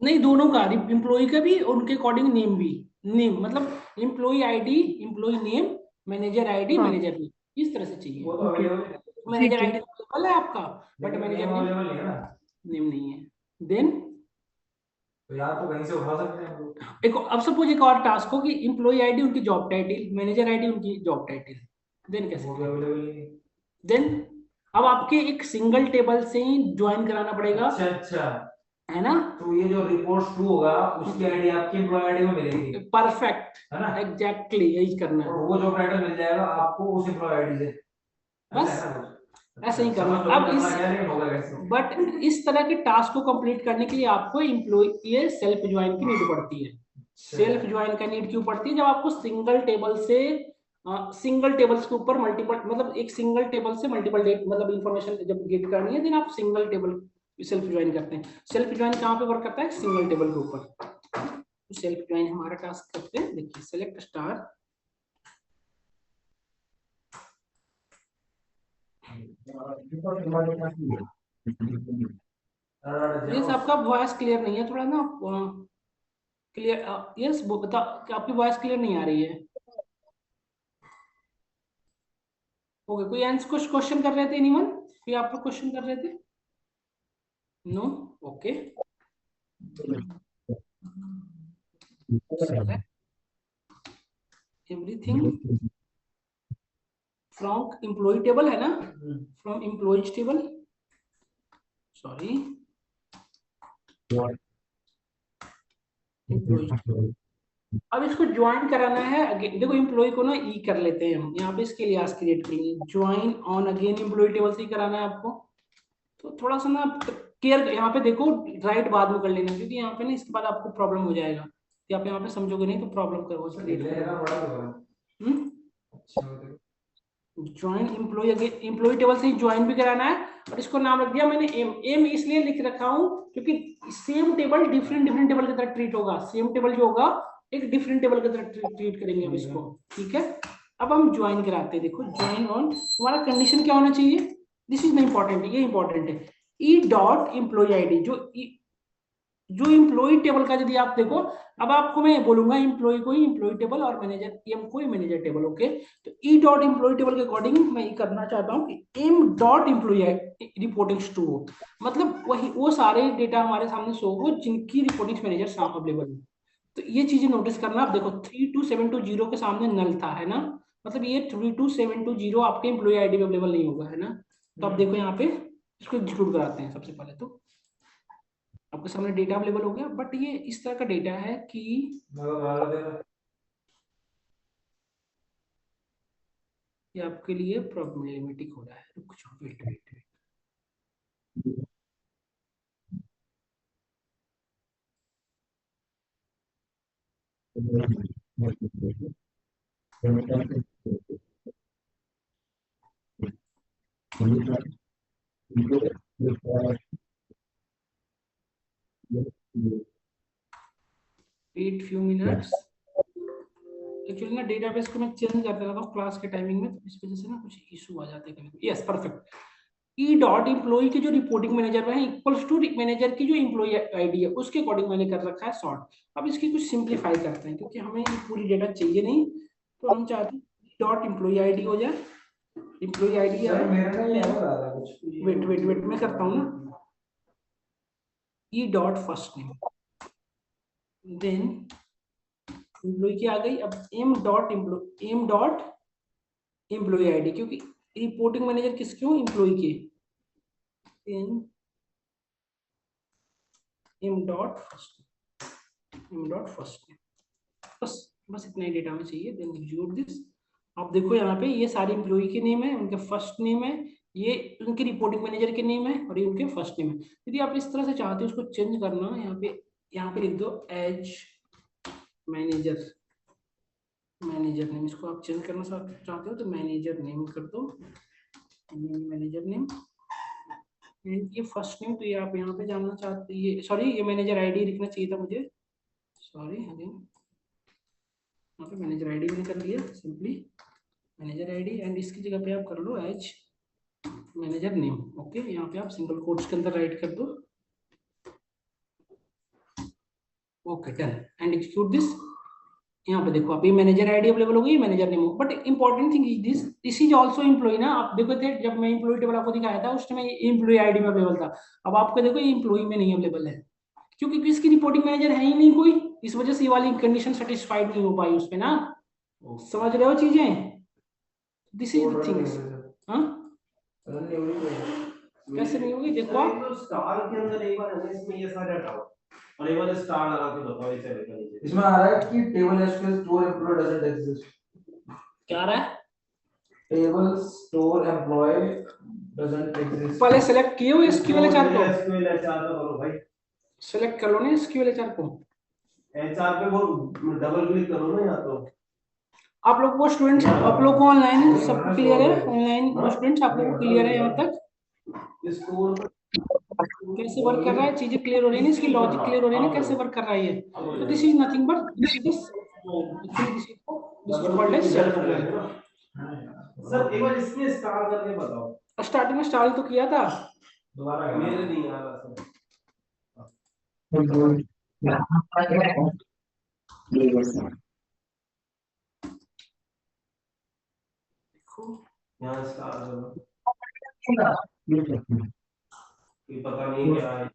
नहीं, दोनों का, एम्प्लॉय का भी और उनके अकॉर्डिंग नेम भी, नेम मतलब employee ID, employee name, manager ID, हाँ मैनेजर नेम, इस तरह से चाहिए। वो तो ओके, अवेलेबल है, मैनेजर ठीक है। आईडी अवेलेबल है आपका, बट लेकिन मैनेजर नेम नेम, अवेलेबल नहीं है ना, नेम नहीं है। देन तो यार तो कहीं से उठा सकते हैं हम लोग। एक, अब सपोज एक और टास्क हो कि एम्प्लॉय आईडी उनकी जॉब टाइटल, मैनेजर आईडी उनकी जॉब टाइटल, देन कैसे, वो भी अवेलेबल नहीं है। देन अब आपके एक सिंगल टेबल से ही ज्वाइन कराना पड़ेगा, अच्छा अच्छा, है ना। तो ये जो रिपोर्ट टू होगा उसकी आईडी आपकी एम्प्लॉय आईडी में मिलेगी, परफेक्ट, है ना, एग्जैक्टली यही करना और है, वो जॉब टाइटल मिल जाएगा आपको उस एम्प्लॉय आईडी से, बस ऐसा है ना कुछ? ऐसे ही करना। समझ लो अब करना इस, क्या है, लेकिन होगा कैसे? बट इस तरह के टास्क को कंप्लीट करने के लिए आपको एम्प्लॉय ये सेल्फ ज्वाइन की नीड पड़ती है। सेल्फ ज्वाइन का नीड क्यों पड़ती है, जब आपको सिंगल टेबल से सिंगल टेबल्स के ऊपर मल्टीपल, मतलब एक सिंगल टेबल से मल्टीपल डेट, मतलब इंफॉर्मेशन जब गेट करनी है, देन आप सिंगल टेबल सेल्फ ज्वाइन करते हैं। सेल्फ ज्वाइन कहाँ पे वर्क करता है, सिंगल टेबल के ऊपर। सेल्फ ज्वाइन हमारा टास्क करते हैं, देखिए सेलेक्ट स्टार, यस आपका वॉइस क्लियर नहीं है, थोड़ा ना क्लियर, यस वो बता कि आपकी वॉइस क्लियर नहीं आ रही है। ओके, कोई आंसर, कुछ क्वेश्चन कर रहे थे एनीवन, कोई आप लोग क्वेश्चन कर रहे थे, no, okay, everything from employee table है ना, from employees table, sorry employees, अब इसको ज्वाइन कराना है अगेन, देखो एम्प्लॉय को ना ई कर लेते हैं हम यहाँ पे, इसके लिए आज क्रिएट करेंगे join on again employee table से ही कराना है आपको। तो थोड़ा सा ना केयर यहाँ पे देखो, राइट बाद में कर लेना, क्योंकि यहाँ पे ना इसके बाद आपको प्रॉब्लम हो जाएगा, कि आप यहाँ पे समझोगे नहीं तो प्रॉब्लम करो क्रिएट लेना बड़ा होगा। करो। अच्छा होता join employee again employee table से ज्वाइन भी कराना है, और इसको नाम रख दिया मैंने एम। एम इसलिए लिख रखा हूं क्योंकि same table different different table की तरह ट्रीट होगा, सेम टेबल जो होगा एक डिफरेंट टेबल की तरह ट्रीट करेंगे हम इसको, ठीक है। अब हम ज्वाइन कराते हैं, देखो ज्वाइन ऑन, हमारा कंडीशन क्या होना चाहिए, दिस इज इंपॉर्टेंट, ये इंपॉर्टेंट है। ई डॉट एम्प्लॉय आईडी, जो इम्प्लॉय टेबल का यदि आप देखो, अब आपको मैं बोलूंगा इम्प्लॉय को ही इम्प्लॉय टेबल और मैनेजर एम को ही मैनेजर टेबल, ओके। तो ई डॉट इम्प्लॉय टेबल के अकॉर्डिंग मैं ये करना चाहता हूँ कि M dot employee reporting to हो, मतलब वही वो सारे डेटा हमारे सामने शो हो जिनकी रिपोर्टिंग मैनेजर अवेलेबल है। तो ये चीजें नोटिस करना। आप देखो 3270 के सामने नल था, है ना, मतलब ये 3270 आपके इम्प्लॉय आईडी में अवेलेबल नहीं होगा, है ना। तो आप देखो यहाँ पे इसको एग्जीक्यूट कराते हैं सबसे पहले, तो आपके सामने डेटा अवेलेबल हो गया, बट ये इस तरह का डेटा है कि ये आपके लिए प्रॉब्लमेटिक हो रहा है। रुक जाओ, wait wait wait, wait few minutes. Actually ना डेटाबेस को मैं चेंज करता रहता हूँ क्लास के टाइमिंग में, तो इस वजह से ना कुछ इशू आ जाते हैं। Yes, perfect. E dot employee की जो रिपोर्टिंग मैनेजर है इक्वल्स टू मैनेजर की जो इम्प्लॉय आईडी है उसके अकॉर्डिंग मैंने कर रखा है सॉर्ट। अब इसकी कुछ सिंप्लीफाई करते हैं, क्योंकि हमें ये पूरी डेटा चाहिए नहीं, तो हम चाहते हैं डॉट इम्प्लॉय आईडी हो जाए। इम्प्लॉय आईडी सर है, मेरा ना ये हो रहा था कुछ। वेट वेट वेट मैं करता हूँ ना, E dot first name, then employee की आ गई, अब एम डॉट एम्प्लॉय आईडी, क्योंकि रिपोर्टिंग मैनेजर किसके हो, एम्प्लॉय के, एम डॉट फर्स्ट नेम, बस बस इतना ही डेटा में चाहिए। Then execute this. आप देखो यहाँ पे ये सारे एम्प्लॉय के नेम है, उनके फर्स्ट नेम है, ये उनके रिपोर्टिंग मैनेजर के नेम है, और ये उनके फर्स्ट नेम है। यदि आप इस तरह से चाहते हो उसको चेंज करना, यहाँ पे लिख दो एज मैनेजर, मैनेजर नेम, इसको आप चेंज करना चाहते हो तो मैनेजर नेम कर दो, मैनेजर नेम। ये फर्स्ट नेम तो ये आप यहाँ पे जानना चाहते, ये सॉरी ये मैनेजर आईडी लिखना चाहिए था मुझे, सॉरी अगेन, यहाँ पे मैनेजर आईडी मैंने कर लिया, सिंपली मैनेजर आईडी, एंड इसकी जगह पे आप कर लो एच मैनेजर नेम, ओके। यहाँ पे आप सिंगल कोट्स के अंदर राइट कर दो, okay done, and execute this. यहाँ पे देखो आप ये मैनेजर आईडी अवेलेबल हो गई, manager name, but important thing is this is also employee ना। आप देखो थे जब मैं एम्प्लॉय टेबल आपको दिखाया था उस टाइम एम्प्लॉय आईडी में अवेलेबल था, अब आपको देखो ये एम्प्लॉय में नहीं अवेलेबल है, क्योंकि इसकी रिपोर्टिंग मैनेजर है ही नहीं कोई, इस वजह से ये वाली कंडीशन सेटिस्फाइड नहीं हो पाई उस पे ना। समझ रहे हो चीजें, दिस इज द थिंग्स। हाँ कैसे नहीं होगी, देखो आप तो स्टार के अंदर एक बार हमें इसमें ये सारे हटाओ और एक बार स्टार लगा के बताओ इसे लेकर नीचे। इसमें आ रहा है कि table SQL store employee doesn't exist. क्या आ रहा है, table store employee doesn't exist. पहले सेलेक्ट किए हो एसक्यूएल एचआर को, एसक्यूएल एचआर का करो भाई, सेलेक्ट कर लो ना एसक्यूएल एचआर को, एचआर पे वो डबल क्लिक करो ना, या तो आप लोग को स्टूडेंट्स, आप लोग को ऑनलाइन सब क्लियर है, ऑनलाइन स्टूडेंट्स आप लोग को क्लियर है यहाँ तक स्टोर कैसे वर्क कर रहा है, चीजें क्लियर हो रही है, इसकी लॉजिक क्लियर हो रही है ना, कैसे वर्क कर रहा है ये। तो this is nothing but this is called as self apply. Sir एक बार इसमें स्टार करके बताओ। स्टार्टिंग में स्टार्ट तो किया था, दोबारा मेरे नहीं आ रहा सर। देखो यहाँ स्टार करो, ये पता नहीं क्या है।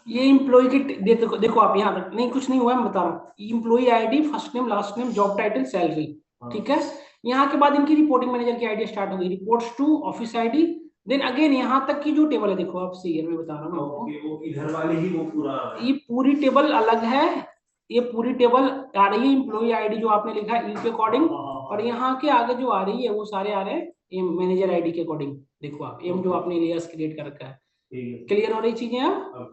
ये इम्प्लॉय की देखो देखो आप यहाँ तक नहीं, कुछ नहीं हुआ है, मैं बता रहा हूँ। Employee ID, first name, last name, job title, salary, ठीक है। यहाँ के बाद इनकी रिपोर्टिंग मैनेजर की आईडी स्टार्ट हो गई, reports to, office ID, then again यहाँ तक की जो टेबल है, देखो आप सही है, मैं बता रहा हूँ आपको, वो इधर वाली ही वो पूरा ये पूरी टेबल अलग है, ये पूरी टेबल आ रही है एम्प्लॉय आईडी जो आपने लिखा है ई के अकॉर्डिंग, और यहाँ के आगे जो आ रही है वो सारे आ रहे हैं मैनेजर आईडी के अकॉर्डिंग। देखो आप एम जो आपने एलियास क्रिएट कर रखा है, क्लियर हो रही चीजें आप,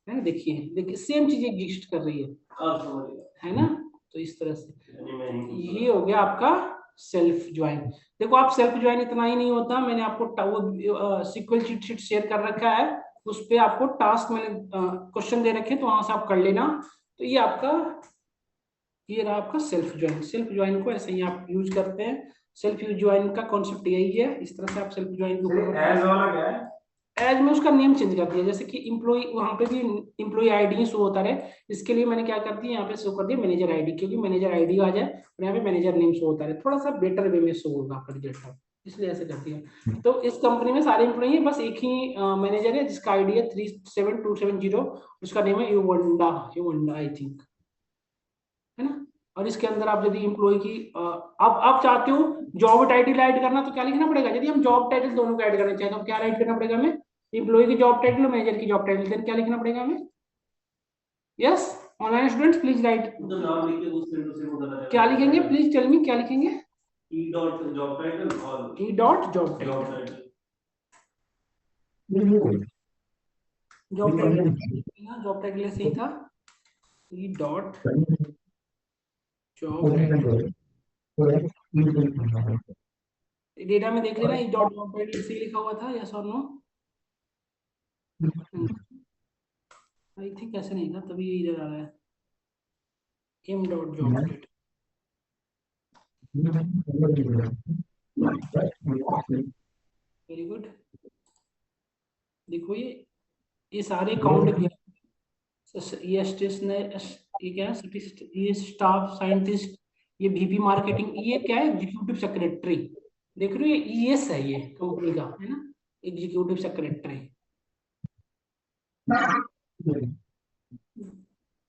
है ना? देखिए देखिए सेम चीज एग्जिस्ट कर रही है ना? तो इस तरह से ये हो गया आपका सेल्फ ज्वाइन। देखो आप सेल्फ ज्वाइन इतना ही नहीं होता, मैंने आपको सीक्वल चीट शीट शेयर कर रखा है, उस पे आपको टास्क मैंने क्वेश्चन दे रखे हैं, तो वहां से आप कर लेना। तो ये आपका ये रहा आपका सेल्फ ज्वाइन। सेल्फ ज्वाइन को ऐसे ही आप यूज करते हैं। सेल्फ ज्वाइन का कॉन्सेप्ट यही है, इस तरह से आप सेल्फ ज्वाइन को एज वाला क्या है? एज में उसका नेम चेंज कर दिया, जैसे कि इम्प्लॉय वहां पे भी इम्प्लॉय आईडी शो होता रहे, इसके लिए मैंने क्या कर दिया यहाँ पे शो कर दिया मैनेजर आईडी, क्योंकि मैनेजर आईडी आ जाए और यहाँ पे मैनेजर नेम शो होता रहे, थोड़ा सा बेटर वे में शो होगा आपका रिजल्ट, इसलिए ऐसे कर दिया। तो इस कंपनी में सारे इम्प्लॉय है, बस एक ही मैनेजर है जिसका आईडी है 37270, उसका नेम है युवंडा आई थिंक, है ना? और इसके अंदर आप यदि इम्प्लॉय की आप चाहते हो जॉब टाइटल ऐड करना, तो क्या लिखना पड़ेगा? यदि हम जॉब टाइटल दोनों को ऐड करना चाहें तो क्या ऐड करना पड़ेगा हमें? इम्प्लॉय की जॉब टाइटल और मैनेजर की जॉब टाइटल, देन क्या लिखना पड़ेगा हमें? Yes online students please right, तो नाम लिख के उस विंडो से पता चलेगा क्या लिखेंगे? प्लीज टेल मी, क्या लिखेंगे? ई डॉट जॉब टाइटल और E dot job title, job title job title ऐसे ही था, E dot job title, data में देख लेना ई डॉट जॉब टाइटल ऐसे ही लिखा हुआ था, यस और नो? आई थिंक ऐसे नहीं था, तभी ये इधर आ रहा है M dot job title. Very good. देखो ये सारे काउंट, ये स्टेशनर, ये क्या है, ये स्टाफ साइंटिस्ट, ये वीपी मार्केटिंग, ये क्या है? एग्जीक्यूटिव सेक्रेटरी, देख रहे हो ये ईएस है, ये कंपनी का है ना, एग्जीक्यूटिव सेक्रेटरी।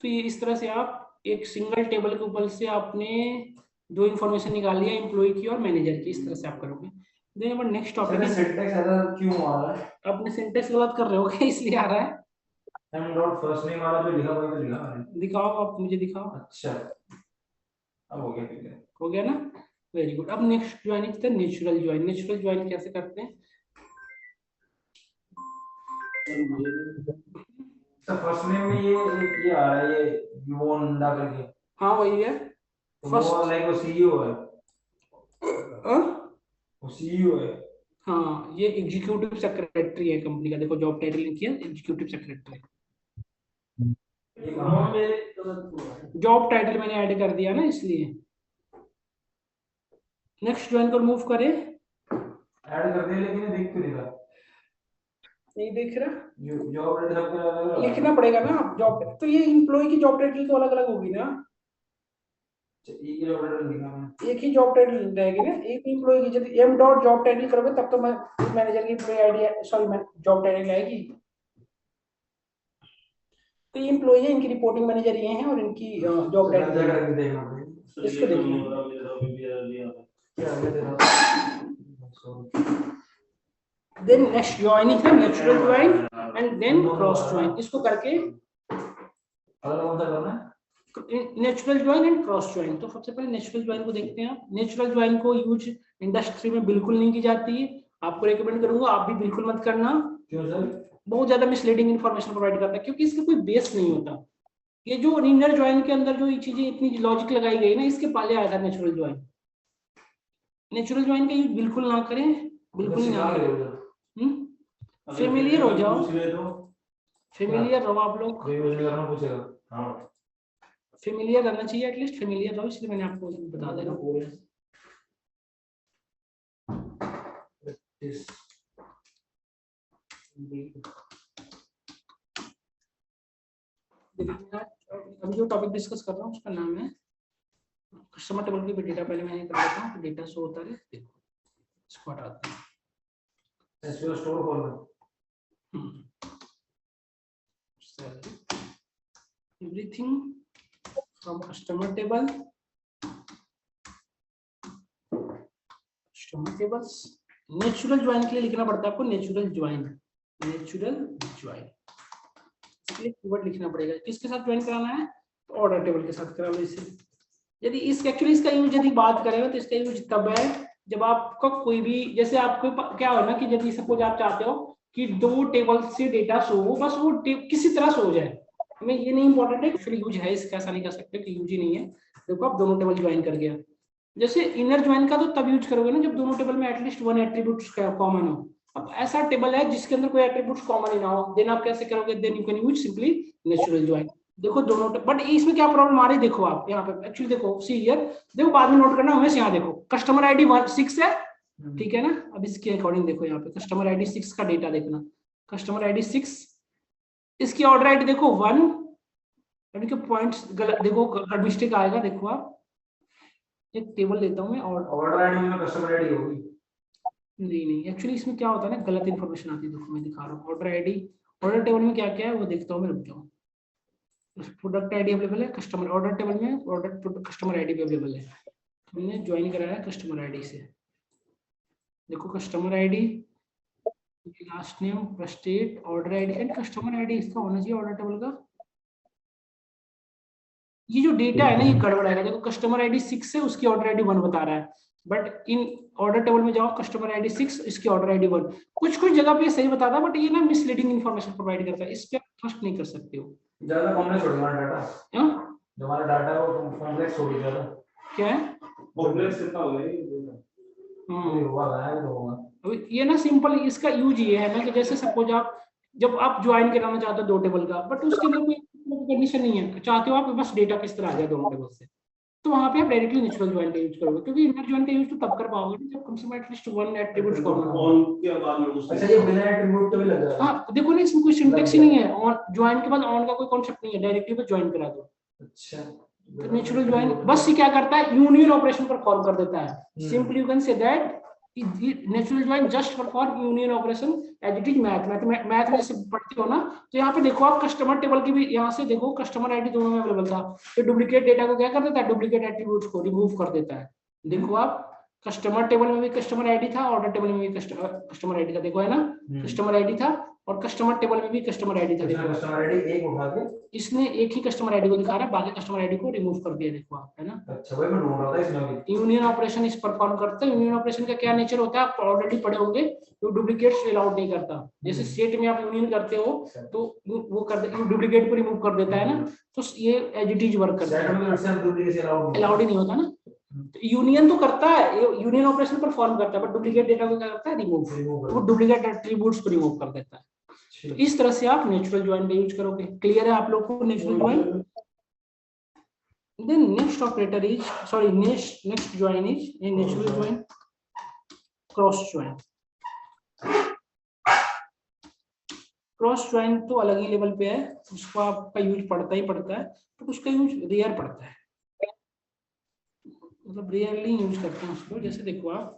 तो ये इस तरह से आप एक सिंगल टेबल के ऊपर से आपने दो इंफॉर्मेशन निकाल लिया एम्प्लॉय की और मैनेजर की, इस तरह से आप करोगे। देन अब नेक्स्ट टॉपिक है, सिंटैक्स ऐसा क्यों आ रहा है? आपने सिंटेक्स गलत कर रहे हो क्या, इसलिए आ रहा है? एम डॉट फर्स्ट नेम वाला जो लिखा वही तो लिखा मैंने। दिखाओ आप मुझे, दिखाओ। अच्छा अब हो गया, ठीक है, हो गया ना? Very good. अब नेक्स्ट ज्वाइनिंग है नेचुरल ज्वाइन। नेचुरल ज्वाइन कैसे करते हैं? तो फर्स्ट नेम में ये आ रहा है, ये युवंडा करके। हाँ वही है तो फर्स्ट, वो लाइक वो सीईओ है, हाँ वो सीईओ है। हाँ ये एग्जीक्यूटिव सेक्रेटरी है कंपनी का, देखो जॉब टाइटल लिखी है एग्जीक्यूटिव सेक्रेटरी, ये कहाँ है? जॉब टाइटल मैंने ऐड कर दिया ना इसलिए। नेक्स्ट ज्वाइन कर मूव करें, ऐड कर दिया लेकिन ये दिख क्यों नहीं रहा? नहीं देख रहा, जॉब टाइटल सबके अलग अलग लिखना पड़ेगा ना जॉब, तो ये इम्प्लॉय की जॉब टाइटल तो अलग अलग होगी ना, ये जॉब टाइटल लिखा मैंने। एक ही जॉब टाइटल रहेगी ना, एक इम्प्लॉय की। जब एम डॉट जॉब टाइटल करोगे तब तो मैं मैनेजर की एम्प्लॉय आईडी सॉरी मैं जॉब टाइटल आएगी। तो ये इम्प्लॉय है, इनकी रिपोर्टिंग मैनेजर ये हैं और इनकी जॉब टाइटल करके देखना पड़ेगा। इसको देखिए। क्या है तेरा? देन नेक्स्ट ज्वाइनिंग है natural join and then cross join. इसको करके अगला कौन सा करना है? Natural join and cross join. तो सबसे पहले नेचुरल ज्वाइन को देखते हैं आप। नेचुरल ज्वाइन को यूज इंडस्ट्री में बिल्कुल नहीं की जाती है, आपको रेकमेंड करूंगा आप भी बिल्कुल मत करना। क्यों सर? बहुत ज्यादा मिसलीडिंग इन्फॉर्मेशन प्रोवाइड करता है, क्योंकि इसका कोई बेस नहीं होता। ये जो इनर ज्वाइन के अंदर जो ये चीजें इतनी लॉजिक लगाई गई ना, इसके पहले आया था नेचुरल ज्वाइन। नेचुरल ज्वाइन का यूज बिल्कुल ना करें, बिल्कुल ही ना करें। फेमिलियर हो जाओ, फेमिलियर रहो आप लोग, पूछेगा। हाँ फेमिलियर रहना चाहिए, एटलीस्ट फेमिलियर रहो, इसलिए मैंने आपको बता दे रहा हूँ। अभी जो टॉपिक डिस्कस कर रहा हूँ उसका नाम है कस्टमर टेबल की डेटा। पहले मैंने कर देता हूँ, डेटा शो होता है, देखो इसको हटाते हैं। एसक्यूएल स्टोर खोलना, everything from customer table, customer tables। Natural join के लिए लिखना पड़ता है आपको नेचुरल ज्वाइन, नेचुरल ज्वाइन इसके लिए कीवर्ड लिखना पड़ेगा। किसके साथ ज्वाइन कराना है? तो ऑर्डर टेबल के साथ करा लो इसे। यदि इस एक्चुअली इसका यूज यदि बात करें तो इसका यूज तब है जब आपका कोई भी, जैसे आपको क्या हो ना कि यदि सपोज आप चाहते हो कि दो टेबल से डेटा शो हो, बस वो किसी तरह शो हो जाए, हमें ये नहीं इंपॉर्टेंट है एक्चुअली यूज है इसका, ऐसा नहीं कर सकते कि यूज ही नहीं है। देखो आप दोनों टेबल ज्वाइन कर गया। जैसे इनर ज्वाइन का तो तब यूज करोगे ना जब दोनों टेबल में एटलीस्ट वन एट्रीब्यूट कॉमन हो। अब ऐसा टेबल है जिसके अंदर कोई एट्रीब्यूट कॉमन ही ना हो, देन आप कैसे करोगे? Then you can use simply natural join. देखो दोनों, बट इसमें क्या प्रॉब्लम आ रही है देखो आप यहाँ पे एक्चुअली देखो सी हियर, देखो बाद में नोट करना हमें यहाँ देखो कस्टमर आईडी 6 है, ठीक है ना। अब इसके अकॉर्डिंग देखो यहाँ पे कस्टमर आईडी 6 का डेटा देखना, कस्टमर आईडी 6, इसकी ऑर्डर आईडी देखो 1, अभी के पॉइंट्स गलत देखो, मिस्टेक आएगा। देखो आप एक टेबल लेता हूँ मैं और ऑर्डर आईडी में कस्टमर आईडी होगी। नहीं एक्चुअली इसमें क्या होता है ना, गलत इन्फॉर्मेशन आती है। देखो मैं दिखा रहा हूँ ऑर्डर आईडी, ऑर्डर टेबल में क्या क्या है वो देखता हूँ मैं, रुक जाऊँ। प्रोडक्ट आईडी अवेलेबल है, कस्टमर ऑर्डर टेबल में ऑर्डर कस्टमर आईडी भी अवेलेबल है। हमने ज्वाइन कराया कस्टमर आईडी से, देखो customer ID, last name, first date, order ID and customer ID इसका होना चाहिए ऑर्डर टेबल का। ये जो डेटा है ना ये गड़बड़ आएगा। देखो कस्टमर आईडी 6 है, उसकी ऑर्डर आईडी 1 बता रहा है, बट इन ऑर्डर टेबल में जाओ कस्टमर आईडी 6, इसकी ऑर्डर आईडी 1। कुछ जगह पे सही बताता है बट ये ना मिसलीडिंग इन्फॉर्मेशन प्रोवाइड करता है, इस पे ट्रस्ट नहीं कर सकते हो। ज्यादा कॉम्प्लेक्स हो गया डाटा, जो हमारा डाटा है वो कॉम्प्लेक्स हो गया ज्यादा। क्या है कॉम्प्लेक्स कितना हो गया ये होगा है तो होगा। अभी ये ना सिंपल इसका यूज ये है ना कि जैसे सपोज आप जब आप ज्वाइन कराना चाहते हो दो टेबल का, बट उसके अंदर कोई कंडीशन नहीं है, चाहते हो आप बस डेटा किस तरह आ जाए दोनों टेबल से, तो वहां पे आप डायरेक्टली नेचुरल ज्वाइन का यूज करोगे, क्योंकि इनर ज्वाइन का यूज तो तब कर पाओगे जब कम से कम एटलीस्ट वन एट्रीब्यूट कॉमन हो। ऑन के बाद में उससे अच्छा ये बिना एट्रीब्यूट के भी लग जाएगा। हाँ देखो ना इसमें कोई सिंटेक्स ही नहीं है, ऑन ज्वाइन के बाद ऑन का कोई कॉन्सेप्ट नहीं है, डायरेक्टली बस ज्वाइन करा दो। अच्छा तो नेचुरल ज्वाइन बस ये क्या करता है, यूनियन ऑपरेशन परफॉर्म कर देता है। Simply you can say that natural join just perform union operation as it is math में से पढ़ते हो ना, तो यहाँ पे देखो आप कस्टमर टेबल की भी यहाँ से देखो कस्टमर आईडी दोनों में अवेलेबल था, तो डुप्लीकेट डेटा को क्या कर देता है, डुप्लीकेट एट्रीब्यूट्स को रिमूव कर देता है। देखो आप कस्टमर टेबल में भी कस्टमर आईडी था, ऑर्डर टेबल में भी कस्टमर आईडी था, देखो है ना कस्टमर आईडी था, और कस्टमर टेबल में भी कस्टमर आईडी था। देखो कस्टमर आईडी एक उठा के इसने एक ही कस्टमर आईडी को दिखा रहा है, बाकी कस्टमर आईडी को रिमूव कर दिया। देखो आप है ना, अच्छा वही मैं ढूंढ रहा था इसमें भी। यूनियन ऑपरेशन इस परफॉर्म करता है। यूनियन ऑपरेशन का क्या नेचर होता है आप ऑलरेडी पढ़े होंगे, तो डुप्लीकेट्स अलाउड नहीं करता। जैसे सेट में आप यूनियन करते हो तो वो कर डुप्लीकेट को रिमूव कर देता है ना, तो ये एज इट इज वर्क करता है, अलाउड ही नहीं होता ना। तो यूनियन तो करता है, यूनियन ऑपरेशन परफॉर्म करता है, बट डुप्लीकेट डेटा को क्या करता है, रिमूव, वो डुप्लीकेट एट्रीब्यूट्स को रिमूव कर देता है। तो इस तरह से आप नेचुरल ज्वाइन का यूज करोगे। क्लियर है आप लोग को natural join? Then next operator is next join is a natural join, cross join. Cross join तो अलग ही लेवल पे है, उसका आपका यूज पड़ता ही पड़ता है, बट उसका यूज रेयर पड़ता है, मतलब रेयरली यूज करते हैं उसको। जैसे देखो आप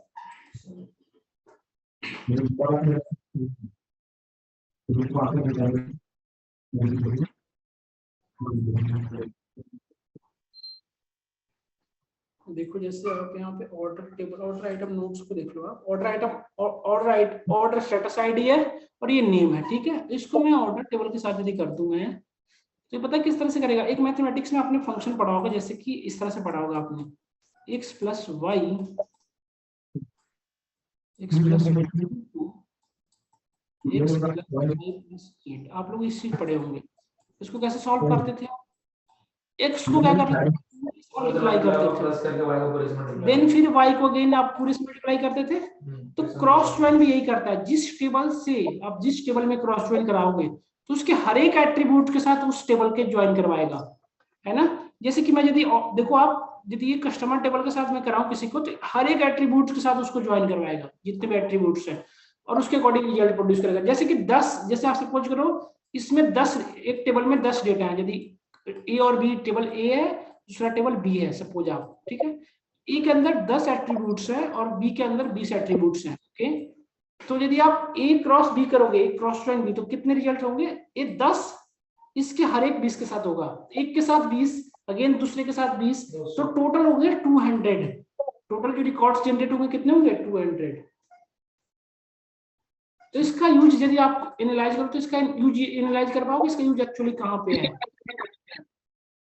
देखो जैसे आप यहाँ पे order table order item notes को देख लो आप, order item order status ID है और ये नेम है, ठीक है। इसको मैं ऑर्डर टेबल के साथ यदि कर दूं मैं, तो पता है किस तरह से करेगा। एक मैथमेटिक्स में आपने फंक्शन पढ़ा होगा, जैसे कि इस तरह से पढ़ा होगा आपने, x plus Y x plus 8, आप लोग इस चीज पढ़े होंगे। इसको कैसे सॉल्व करते थे, x को क्या करते थे, मल्टीप्लाई करते थे, देन फिर y को अगेन आप पूरे से मल्टीप्लाई करते थे। तो क्रॉस ज्वाइन भी यही करता है, जिस टेबल से आप जिस टेबल में क्रॉस ज्वाइन कराओगे तो उसके हर एक एट्रीब्यूट के साथ उस टेबल के ज्वाइन करवाएगा, है ना। जैसे कि मैं यदि देखो आप यदि ये कस्टमर टेबल के साथ मैं कराऊं किसी को, तो हर एक एट्रीब्यूट के साथ उसको ज्वाइन करवाएगा जितने भी एट्रीब्यूट्स हैं, और उसके अकॉर्डिंग रिजल्ट प्रोड्यूस करेगा। जैसे कि 10, जैसे आप सपोज करो इसमें 10 एक टेबल में 10 डेटा है, यदि ए और बी, टेबल ए है दूसरा टेबल बी है सपोज आप, ठीक है। ए के अंदर 10 एट्रीब्यूट्स है और बी के अंदर 20 एट्रीब्यूट्स हैं, ओके। तो यदि आप ए क्रॉस बी करोगे, क्रॉस ज्वाइन बी, तो कितने रिजल्ट होंगे, ए 10 इसके हर एक 20 के साथ होगा, एक के साथ 20 अगेन दूसरे के साथ 20, तो टोटल हो गए 200। टोटल जो रिकॉर्ड्स जनरेट होंगे कितने होंगे, 200। तो इसका यूज यदि आप एनालाइज करो तो इसका यूज एनालाइज कर पाओगे, इसका यूज एक्चुअली कहाँ पे है।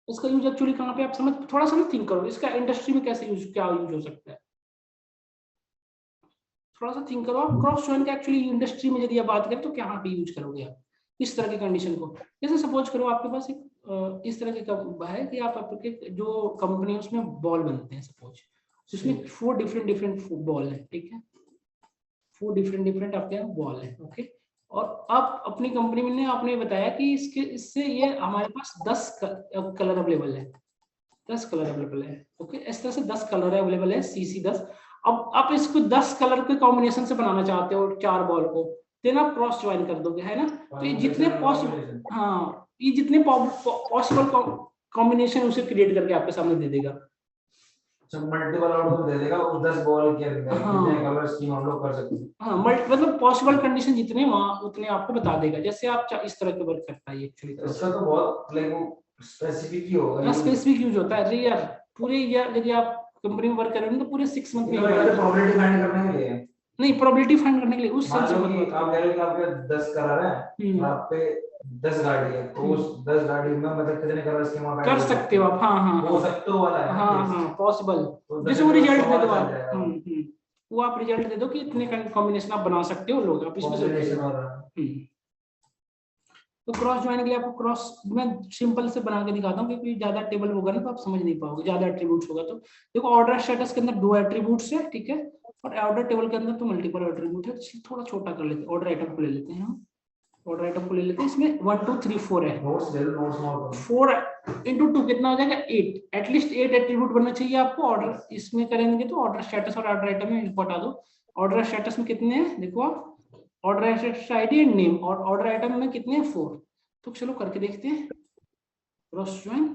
इसका यूज एक्चुअली कहाँ पे आप समझ, थोड़ा सा ना थिंक करो, इसका इंडस्ट्री में कैसे यूज, क्या यूज हो सकता है, थोड़ा सा थिंक करो आप। क्रॉस ज्वाइन का एक्चुअली इंडस्ट्री में यदि आप बात करें तो कहाँ पे यूज करोगे आप इस तरह की कंडीशन को। जैसे सपोज करो आपके पास एक इस तरह के है कि आप आपके जो कंपनी है उसमें बॉल बनते हैं सपोज, जिसमें 4 डिफरेंट बॉल है, ठीक है, 4 डिफरेंट आपके यहाँ बॉल है, ओके। और आप अपनी कंपनी में आपने बताया कि इससे ये हमारे पास 10 कलर अवेलेबल है, 10 कलर अवेलेबल है, ओके। इस तरह से 10 कलर अवेलेबल है, CC 10। अब आप इसको 10 कलर के कॉम्बिनेशन से बनाना चाहते हो 4 बॉल को, देन आप क्रॉस ज्वाइन कर दोगे, है ना। तो ये जितने पॉसिबल, हाँ, ये जितने पॉसिबल कॉम्बिनेशन उसे क्रिएट करके आपके सामने दे देगा। मल्टीपल आउटपुट दे देगा उस 10 बॉल के अंदर, जितने कलर स्कीम हम लोग कर सकते हैं। हाँ, मतलब पॉसिबल कंडीशन जितने वहां उतने आपको बता देगा, जैसे आप इस तरह के वर्क करता है एक्चुअली। इसका तो बहुत लाइक वो स्पेसिफिक ही होगा, स्पेसिफिक यूज होता है। अरे यार पूरे ईयर यदि आप कंपनी में वर्क कर रहे हो तो पूरे 6 मंथ में प्रोबेबिलिटी फाइंड करने के लिए नहीं, प्रोबेबिलिटी फाइंड करने के लिए उस सेंस में आप कह रहे हो कि आपके 10 कलर है, आप पे 10 गाड़ी है, तो उस 10 गाड़ी में मतलब कितने कलर स्कीम आप कर सकते हो आप। हाँ हो सकते हो वाला है, हाँ पॉसिबल। जैसे वो रिजल्ट दे दो, वो आप रिजल्ट दे दो कि इतने कॉम्बिनेशन आप बना सकते हो लोग, आप इसमें से। तो क्रॉस ज्वाइन के लिए आपको क्रॉस मैं सिंपल से बना के दिखाता हूँ, क्योंकि ज्यादा टेबल होगा ना तो आप समझ नहीं पाओगे, ज्यादा एट्रीब्यूट्स होगा तो। देखो ऑर्डर स्टेटस के अंदर 2 एट्रीब्यूट्स है, ठीक है, और ऑर्डर टेबल के अंदर तो मल्टीपल एट्रीब्यूट है। थोड़ा छोटा कर लेते हैं, ऑर्डर आइटम को ले लेते हैं हम, ऑर्डर आइटम को ले लेते हैं। इसमें 1 2 3 4 है, 4 into 2 कितना हो जाएगा 8, एटलीस्ट 8 एट्रीब्यूट बनना चाहिए आपको। ऑर्डर इसमें करेंगे तो ऑर्डर स्टेटस और ऑर्डर आइटम में इनको हटा दो। ऑर्डर स्टेटस में कितने हैं देखो आप, order status ID and name, और ऑर्डर आइटम में कितने हैं 4। तो चलो करके देखते हैं क्रॉस ज्वाइन।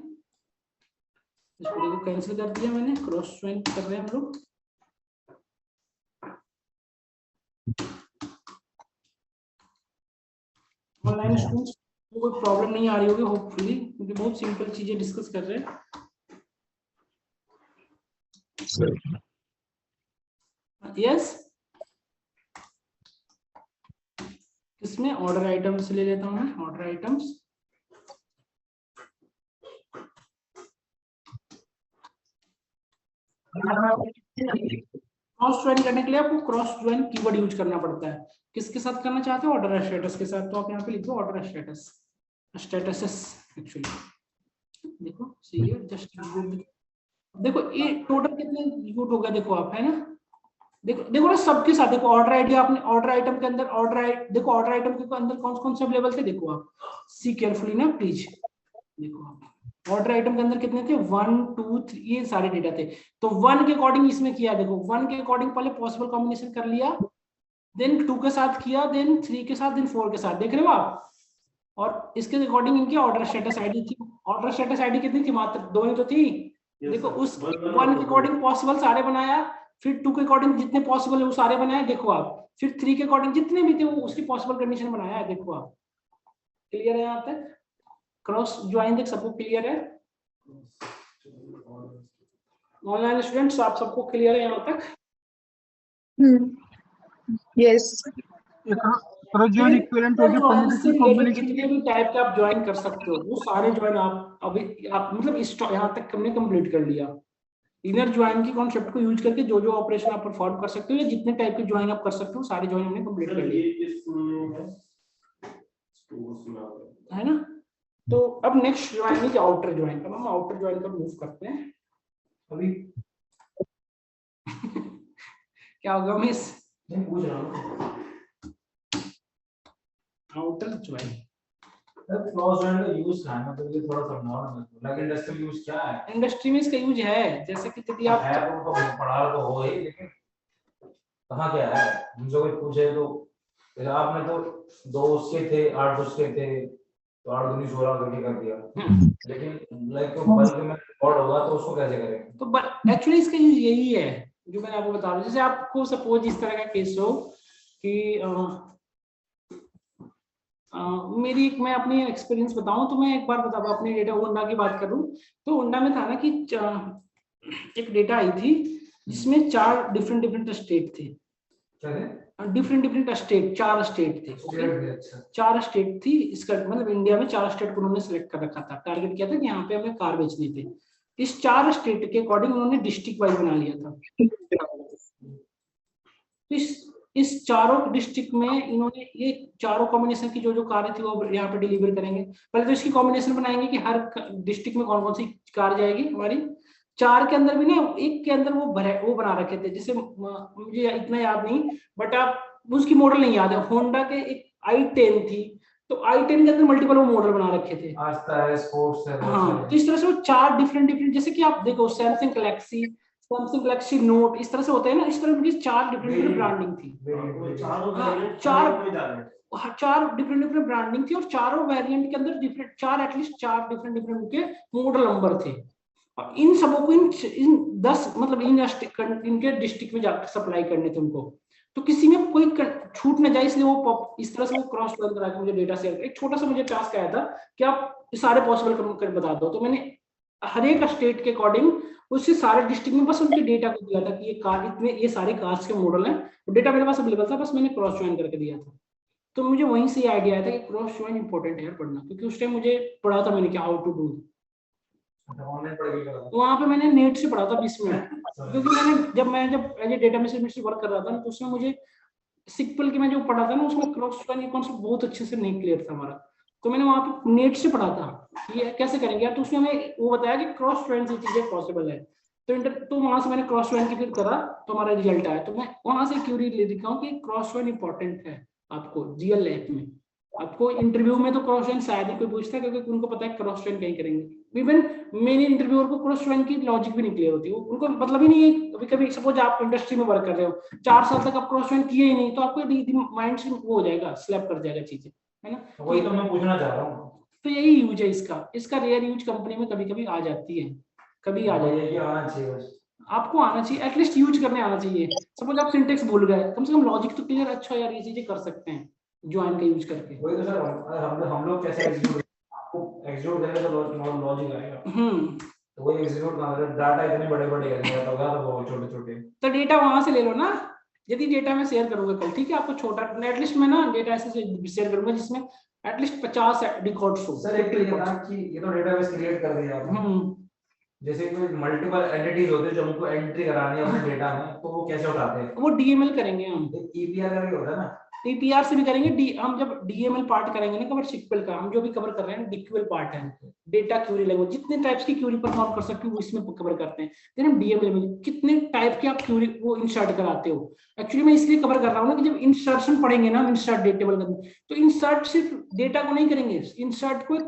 इसको देखो कैंसिल कर दिया मैंने, क्रॉस ज्वाइन कर रहे हैं हम लोग। ऑनलाइन स्टूडेंट्स को कोई प्रॉब्लम नहीं आ रही होगी होपफुली, क्योंकि बहुत सिंपल चीजें डिस्कस कर रहे हैं। यस, इसमें ऑर्डर आइटम्स ले लेता हूं मैं, ऑर्डर आइटम्स। क्रॉस ज्वाइन करने के लिए आपको क्रॉस ज्वाइन कीवर्ड यूज करना पड़ता है। किसके साथ करना चाहते हो, ऑर्डर स्टेटस के साथ। तो आप यहाँ पे लिख दो ऑर्डर स्टेटस, स्टेटसेस एक्चुअली। देखो सही है, जस्ट देखो ये टोटल कितने एग्जीक्यूट हो गया देखो आप, है ना। देखो ना सबके साथ, देखो ऑर्डर आईडी आपने ऑर्डर आइटम के अंदर देखो ऑर्डर आइटम के अंदर कौन कौन से अवेलेबल थे देखो आप, सी केयरफुली ना प्लीज। देखो आप ऑर्डर आइटम के अंदर कितने थे 1 2 3, ये सारे डेटा थे। तो 1 के अकॉर्डिंग इसमें किया, देखो 1 के अकॉर्डिंग पहले पॉसिबल कॉम्बिनेशन कर लिया, देन 2 के साथ किया, देन 3 के साथ, देन 4 के साथ, देख रहे हो आप। और इसके अकॉर्डिंग इनकी ऑर्डर स्टेटस आईडी थी। ऑर्डर स्टेटस आईडी कितनी थी, मात्र 2 ही तो थी। देखो उस 1 के अकॉर्डिंग पॉसिबल सारे बनाया, फिर 2 के अकॉर्डिंग जितने पॉसिबल है वो सारे बनाए, देखो आप। फिर 3 के अकॉर्डिंग जितने भी थे वो उसकी पॉसिबल कंडीशन बनाया है, देखो आप। क्लियर है यहाँ तक, क्रॉस ज्वाइन देख सबको क्लियर है। ऑनलाइन स्टूडेंट्स आप सबको क्लियर है यहाँ तक। यस, क्रॉस ज्वाइन इक्विवेलेंट हो गया परमुटेशन कॉम्बिनेशन। जितने भी टाइप के आप ज्वाइन कर सकते हो वो सारे ज्वाइन आप अभी आप मतलब इस यहाँ तक हमने कंप्लीट कर लिया। इनर ज्वाइन की कॉन्सेप्ट को यूज करके जो जो ऑपरेशन आप परफॉर्म कर सकते हो या जितने टाइप के ज्वाइन आप कर सकते हो सारे ज्वाइन हमने कंप्लीट कर लिए, है ना। तो अब next join is outer join. अब हम आउटर ज्वाइन पर मूव करते हैं। अभी क्या होगा मिस, नहीं पूछ रहा हूं आउटर ज्वाइन। क्रॉस ज्वाइन का यूज क्या है, मतलब ये थोड़ा समझाओ ना मेरे को, लाइक इंडस्ट्रियल यूज क्या है। इंडस्ट्री में इसका यूज है, जैसे कि यदि आप है तो पढ़ा तो हो ही, लेकिन कहाँ क्या है मुझे कोई पूछे तो। आपने तो 2 उसके थे 8 उसके थे तो 8 दूनी 16 करके कर दिया, लेकिन लाइक तो बल्क में रिकॉर्ड होगा तो उसको कैसे करेंगे। तो एक्चुअली इसका यूज यही है जो मैंने आपको बता रहा हूँ। जैसे आपको सपोज इस तरह का केस हो कि मेरी मैं अपनी एक्सपीरियंस बताऊं तो मैं एक बार अपने डेटा होंडा की बात करूं तो होंडा में था ना कि एक डेटा आई थी जिसमें 4 डिफरेंट स्टेट थे। डिफरेंट डिफरेंट स्टेट, 4 स्टेट थे, स्टेट भी अच्छा 4 स्टेट थी इसका, मतलब इंडिया में 4 स्टेट को उन्होंने सिलेक्ट कर रखा था, टारगेट किया था कि यहाँ पे हमें कार बेचनी थी। इस 4 स्टेट के अकॉर्डिंग उन्होंने डिस्ट्रिक्ट वाइज बना लिया था। तो इस चारों डिस्ट्रिक्ट में इन्होंने ये चारों कॉम्बिनेशन की जो कारें थी वो यहाँ पे डिलीवर करेंगे। पहले तो इसकी कॉम्बिनेशन बनाएंगे कि हर डिस्ट्रिक्ट में कौन कौन सी कार जाएगी हमारी। 4 के अंदर भी ना एक के अंदर वो बना रखे थे, जैसे मुझे इतना याद नहीं, बट आप उसकी मॉडल नहीं याद है, होंडा के एक i10 थी, तो i10 के अंदर मल्टीपल वो मॉडल बना रखे थे। आस्था है, स्पोर्ट्स है, हाँ, तो इस तरह से वो 4 डिफरेंट, जैसे कि आप देखो सैमसंग गैलेक्सी नोट, इस तरह से होते हैं ना, इस तरह उनकी 4 डिफरेंट ब्रांडिंग थी। वो चारों हाँ, variant चार- में जा रहे हैं। 4 डिफरेंट ब्रांडिंग थी और चारों वेरिएंट के अंदर डिफरेंट 4 एटलीस्ट 4 डिफरेंट उनके मॉडल नंबर थे। और इन सबों को इन 10 मतलब इनके डिस्ट्रिक्ट में जाकर सप्लाई करने थे उनको, तो किसी में कोई छूट न जाए, इसलिए वो इस तरह से वो क्रॉस टर्न करा के मुझे डेटा शेयर, एक छोटा सा मुझे टास्क आया था कि आप सारे पॉसिबल कर बता दो, तो मैंने हर एक स्टेट के अकॉर्डिंग उससे सारे डिस्ट्रिक्ट में बस उनके डेटा को दिया था कि ये कार इतने, ये सारे कार्स के मॉडल हैं, डेटा मेरे पास अवेलेबल था, बस मैंने क्रॉस ज्वाइन करके दिया था। तो मुझे वहीं से आइडिया आया था कि क्रॉस ज्वाइन इंपॉर्टेंट है पढ़ना, क्योंकि उस टाइम मुझे पढ़ा था मैंने क्या हाउ टू डू, ऑनलाइन पढ़ के करा वहां पे मैंने नेट से पढ़ा था 20 मिनट, क्योंकि मैं जब एज ए डेटा में वर्क कर रहा था तो उसमें मुझे सिक्वल के मैं जो पढ़ा था ना, उसमें क्रॉस ज्वाइन कॉन्सेप्ट बहुत अच्छे से नहीं क्लियर था हमारा, तो मैंने वहां पे नेट से पढ़ा था ये कैसे करेंगे यार, तो उसमें हमें वो बताया कि क्रॉस ज्वाइन से चीजें पॉसिबल है। तो वहां से मैंने क्रॉस ज्वाइन की फिर करा, तो हमारा रिजल्ट आया, तो मैं वहां से क्यूरी ले लिखा हूँ कि क्रॉस ज्वाइन इंपॉर्टेंट है आपको जीएल लैब में। आपको इंटरव्यू में तो क्रॉस ज्वाइन शायद ही कोई पूछता है, क्योंकि उनको पता है क्रॉस ज्वाइन कहीं करेंगे। इवन मेरे इंटरव्यूअर को क्रॉस ज्वाइन की लॉजिक भी नहीं क्लियर होती, उनको मतलब ही नहीं है। कभी कभी सपोज आप इंडस्ट्री में वर्क कर रहे हो, 4 साल तक आप क्रॉस ज्वाइन किए ही नहीं, तो आपको माइंड से वो हो जाएगा, स्लैप कर जाएगा चीजें, है ना। वही तो मैं पूछना चाह रहा हूँ, तो यही यूज है इसका रेयर यूज कंपनी में कभी कभी आ जाती है, कभी आ जाती है। ये आना चाहिए बस, आपको आना चाहिए, एटलीस्ट यूज करने आना चाहिए। सपोज आप सिंटेक्स भूल गए, कम से कम लॉजिक तो क्लियर, अच्छा यार ये चीजें कर सकते हैं ज्वाइन का यूज करके। वही तो सर, हम लोग कैसे एग्जीक्यूट, आपको एग्जीक्यूट करेंगे तो लॉजिक आएगा, तो वही एग्जीक्यूट का मतलब डाटा इतने बड़े-बड़े है, होगा तो वो छोटे-छोटे, तो डेटा वहां से ले लो ना। यदि डेटा मैं शेयर करूंगा कल, ठीक है, आपको छोटा एटलीस्ट मैं ना डेटा ऐसे शेयर करूंगा जिसमें एटलीस्ट 50 रिकॉर्ड्स हो। सर एक तो ये था कि ये तो डेटाबेस क्रिएट कर दिया आपने, जैसे कोई मल्टीपल एंटिटीज होते हैं जो हमको एंट्री करानी है अपने डेटा में, तो वो कैसे उठाते हैं? वो डीएमएल करेंगे हम, ईपीआर करके होता है ना, टीपीआर से भी करेंगे। हम जब डीएमएल पार्ट करेंगे ना कवर सिक्वल का, हम जो भी कवर कर रहे हैं डीक्यूएल पार्ट है, डेटा क्यूरी लैंग्वेज, जितने टाइप्स की क्यूरी परफॉर्म कर सकते हो वो इसमें कवर करते हैं। देन हम डीएमएल में कितने टाइप के आप क्यूरी वो इंसर्ट कराते हो, एक्चुअली मैं इसलिए कवर कर रहा हूँ ना कि जब इंसर्शन पढ़ेंगे ना, इंसर्ट डेटा टेबल का, तो इंसर्ट सिर्फ डेटा को नहीं करेंगे, इंसर्ट को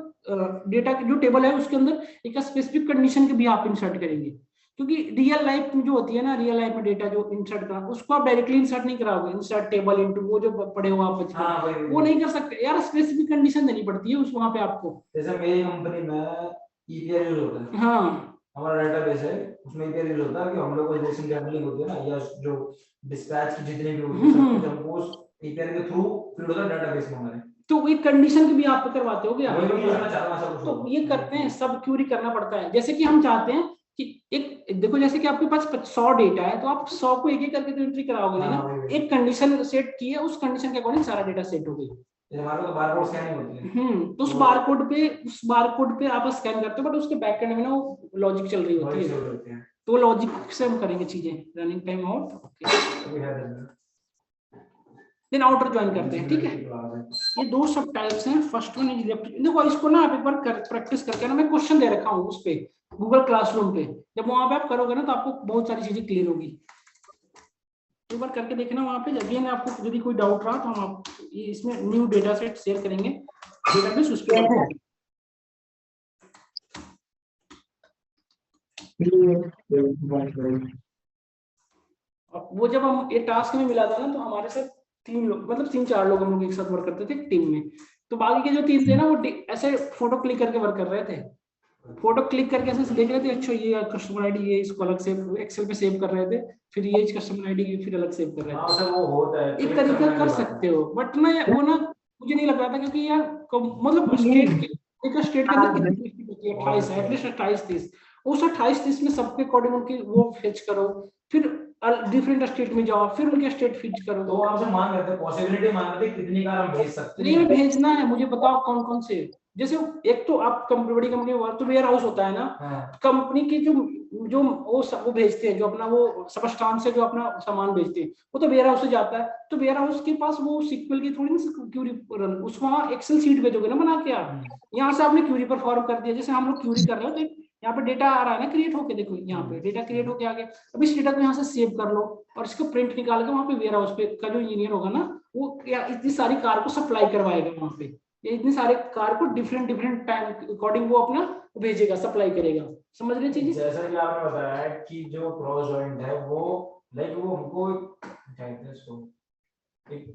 डेटा जो टेबल है उसके अंदर एक स्पेसिफिक कंडीशन के भी आप इंसर्ट करेंगे, क्योंकि रियल लाइफ में जो होती है ना, रियल लाइफ में डेटा जो इंसर्ट करना, उसको आप डायरेक्टली इंसर्ट नहीं कराओगे, इंसर्ट टेबल इनटू वो जो पढ़े हो आप बचपन, वो नहीं कर सकते यार, स्पेसिफिक कंडीशन देनी पड़ती है उस वहां पे आपको। जैसे मेरी कंपनी में ईपीआर यूज होता है, हाँ, हमारा डेटाबेस है उसमें ईपीआर यूज होता है कि हम लोग को रिलेशन हैंडलिंग होती है ना, या जो डिस्पैच की जितनी भी होती है सब कुछ हमको उस ईपीआर के थ्रू फीड होता है डेटाबेस में हमारे, तो एक कंडीशन की भी आप करवाते हो क्या? वही तो पूछना चाह रहा हूं, तो ये करते हैं, सब क्यूरी करना पड़ता है। जैसे कि हम चाहते हैं कि एक देखो, जैसे कि आपके पास 100 डेटा है, तो आप 100 को एक एक करके तो एंट्री कराओगे नहीं ना, एक कंडीशन सेट की है, उस कंडीशन के अकॉर्डिंग सारा डेटा सेट हो गई। हमारे को बारकोड स्कैनिंग होती है, तो उस बारकोड पे आप स्कैन करते हो, बट उसके बैकएंड में ना वो लॉजिक चल रही होती है, तो वो लॉजिक से हम करेंगे चीजें। Running time out, okay, then outer join करते हैं, ठीक है। ये 2 सब टाइप्स हैं, फर्स्ट वन इज लेफ्ट। देखो इसको ना आप एक बार प्रैक्टिस करके ना, मैं क्वेश्चन दे रखा हूँ उस पे गूगल क्लासरूम पे, जब वहां पे आप करोगे ना तो आपको बहुत सारी चीजें क्लियर होगी, एक बार करके देखना वहां पे। अगेन आपको यदि कोई डाउट रहा तो हम ये इसमें न्यू डेटा सेट शेयर करेंगे, डेटाबेस उस पे वो जब हम ये टास्क में मिला था ना, तो हमारे साथ 3 लोग, मतलब 3-4 लोग हम लोग एक साथ वर्क करते थे टीम में, तो बाकी के जो 3 थे ना वो ऐसे फोटो क्लिक करके वर्क कर रहे थे, फोटो क्लिक करके ऐसे देख रहे थे, अच्छा ये कस्टमर आईडी, ये इसको अलग से एक्सेल पे सेव कर रहे थे, फिर ये कस्टमर आईडी फिर अलग सेव कर रहे थे। हां सर, वो होता है, एक तरीका कर सकते हो, बट ना वो ना मुझे नहीं लग रहा था, क्योंकि यार मतलब स्टेट के अंदर कितनी होती है, 28 है, एटलीस्ट 28-30, उस 28-30 में सबके अकॉर्डिंग उनकी वो फेच करो, फिर डिफरेंट स्टेट में जाओ, फिर उनके स्टेट फीड करो। तो आपसे मांग रहे थे, पॉसिबिलिटी मांग रहे थे कितनी कार हम भेज सकते नहीं हैं। भेजना है, मुझे बताओ कौन कौन से। जैसे एक तो आप बड़ी कंपनी में तो वेयर हाउस होता है ना, हाँ। कंपनी की जो जो वो भेजते हैं, जो अपना वो सबस्टांस से जो अपना सामान भेजते हैं, वो तो वेयर हाउस से जाता है। तो वेयर हाउस के पास वो सीक्वल की थोड़ी ना क्यूरी रन, उस वहाँ एक्सेल शीट भेजोगे ना बना के आप, यहाँ से आपने क्यूरी परफॉर्म कर दिया। जैसे हम लोग क्यूरी कर रहे हो तो यहाँ पे डेटा आ रहा है ना क्रिएट होके, देखो यहाँ पे डेटा क्रिएट होके आ गया। अब इस डेटा को यहाँ से सेव कर लो और इसको प्रिंट निकाल के वहाँ पे वेयर हाउस पे का जो इंजीनियर होगा ना, वो इतनी सारी कार को सप्लाई करवाएगा वहाँ पे। ये इतनी सारे कार को डिफरेंट डिफरेंट टाइम अकॉर्डिंग वो अपना भेजेगा, सप्लाई करेगा। समझ रहे चीज? जैसा कि आपने बताया कि जो क्रॉस जॉइंट है वो लाइक वो हमको क्या कहते हैं इसको, एक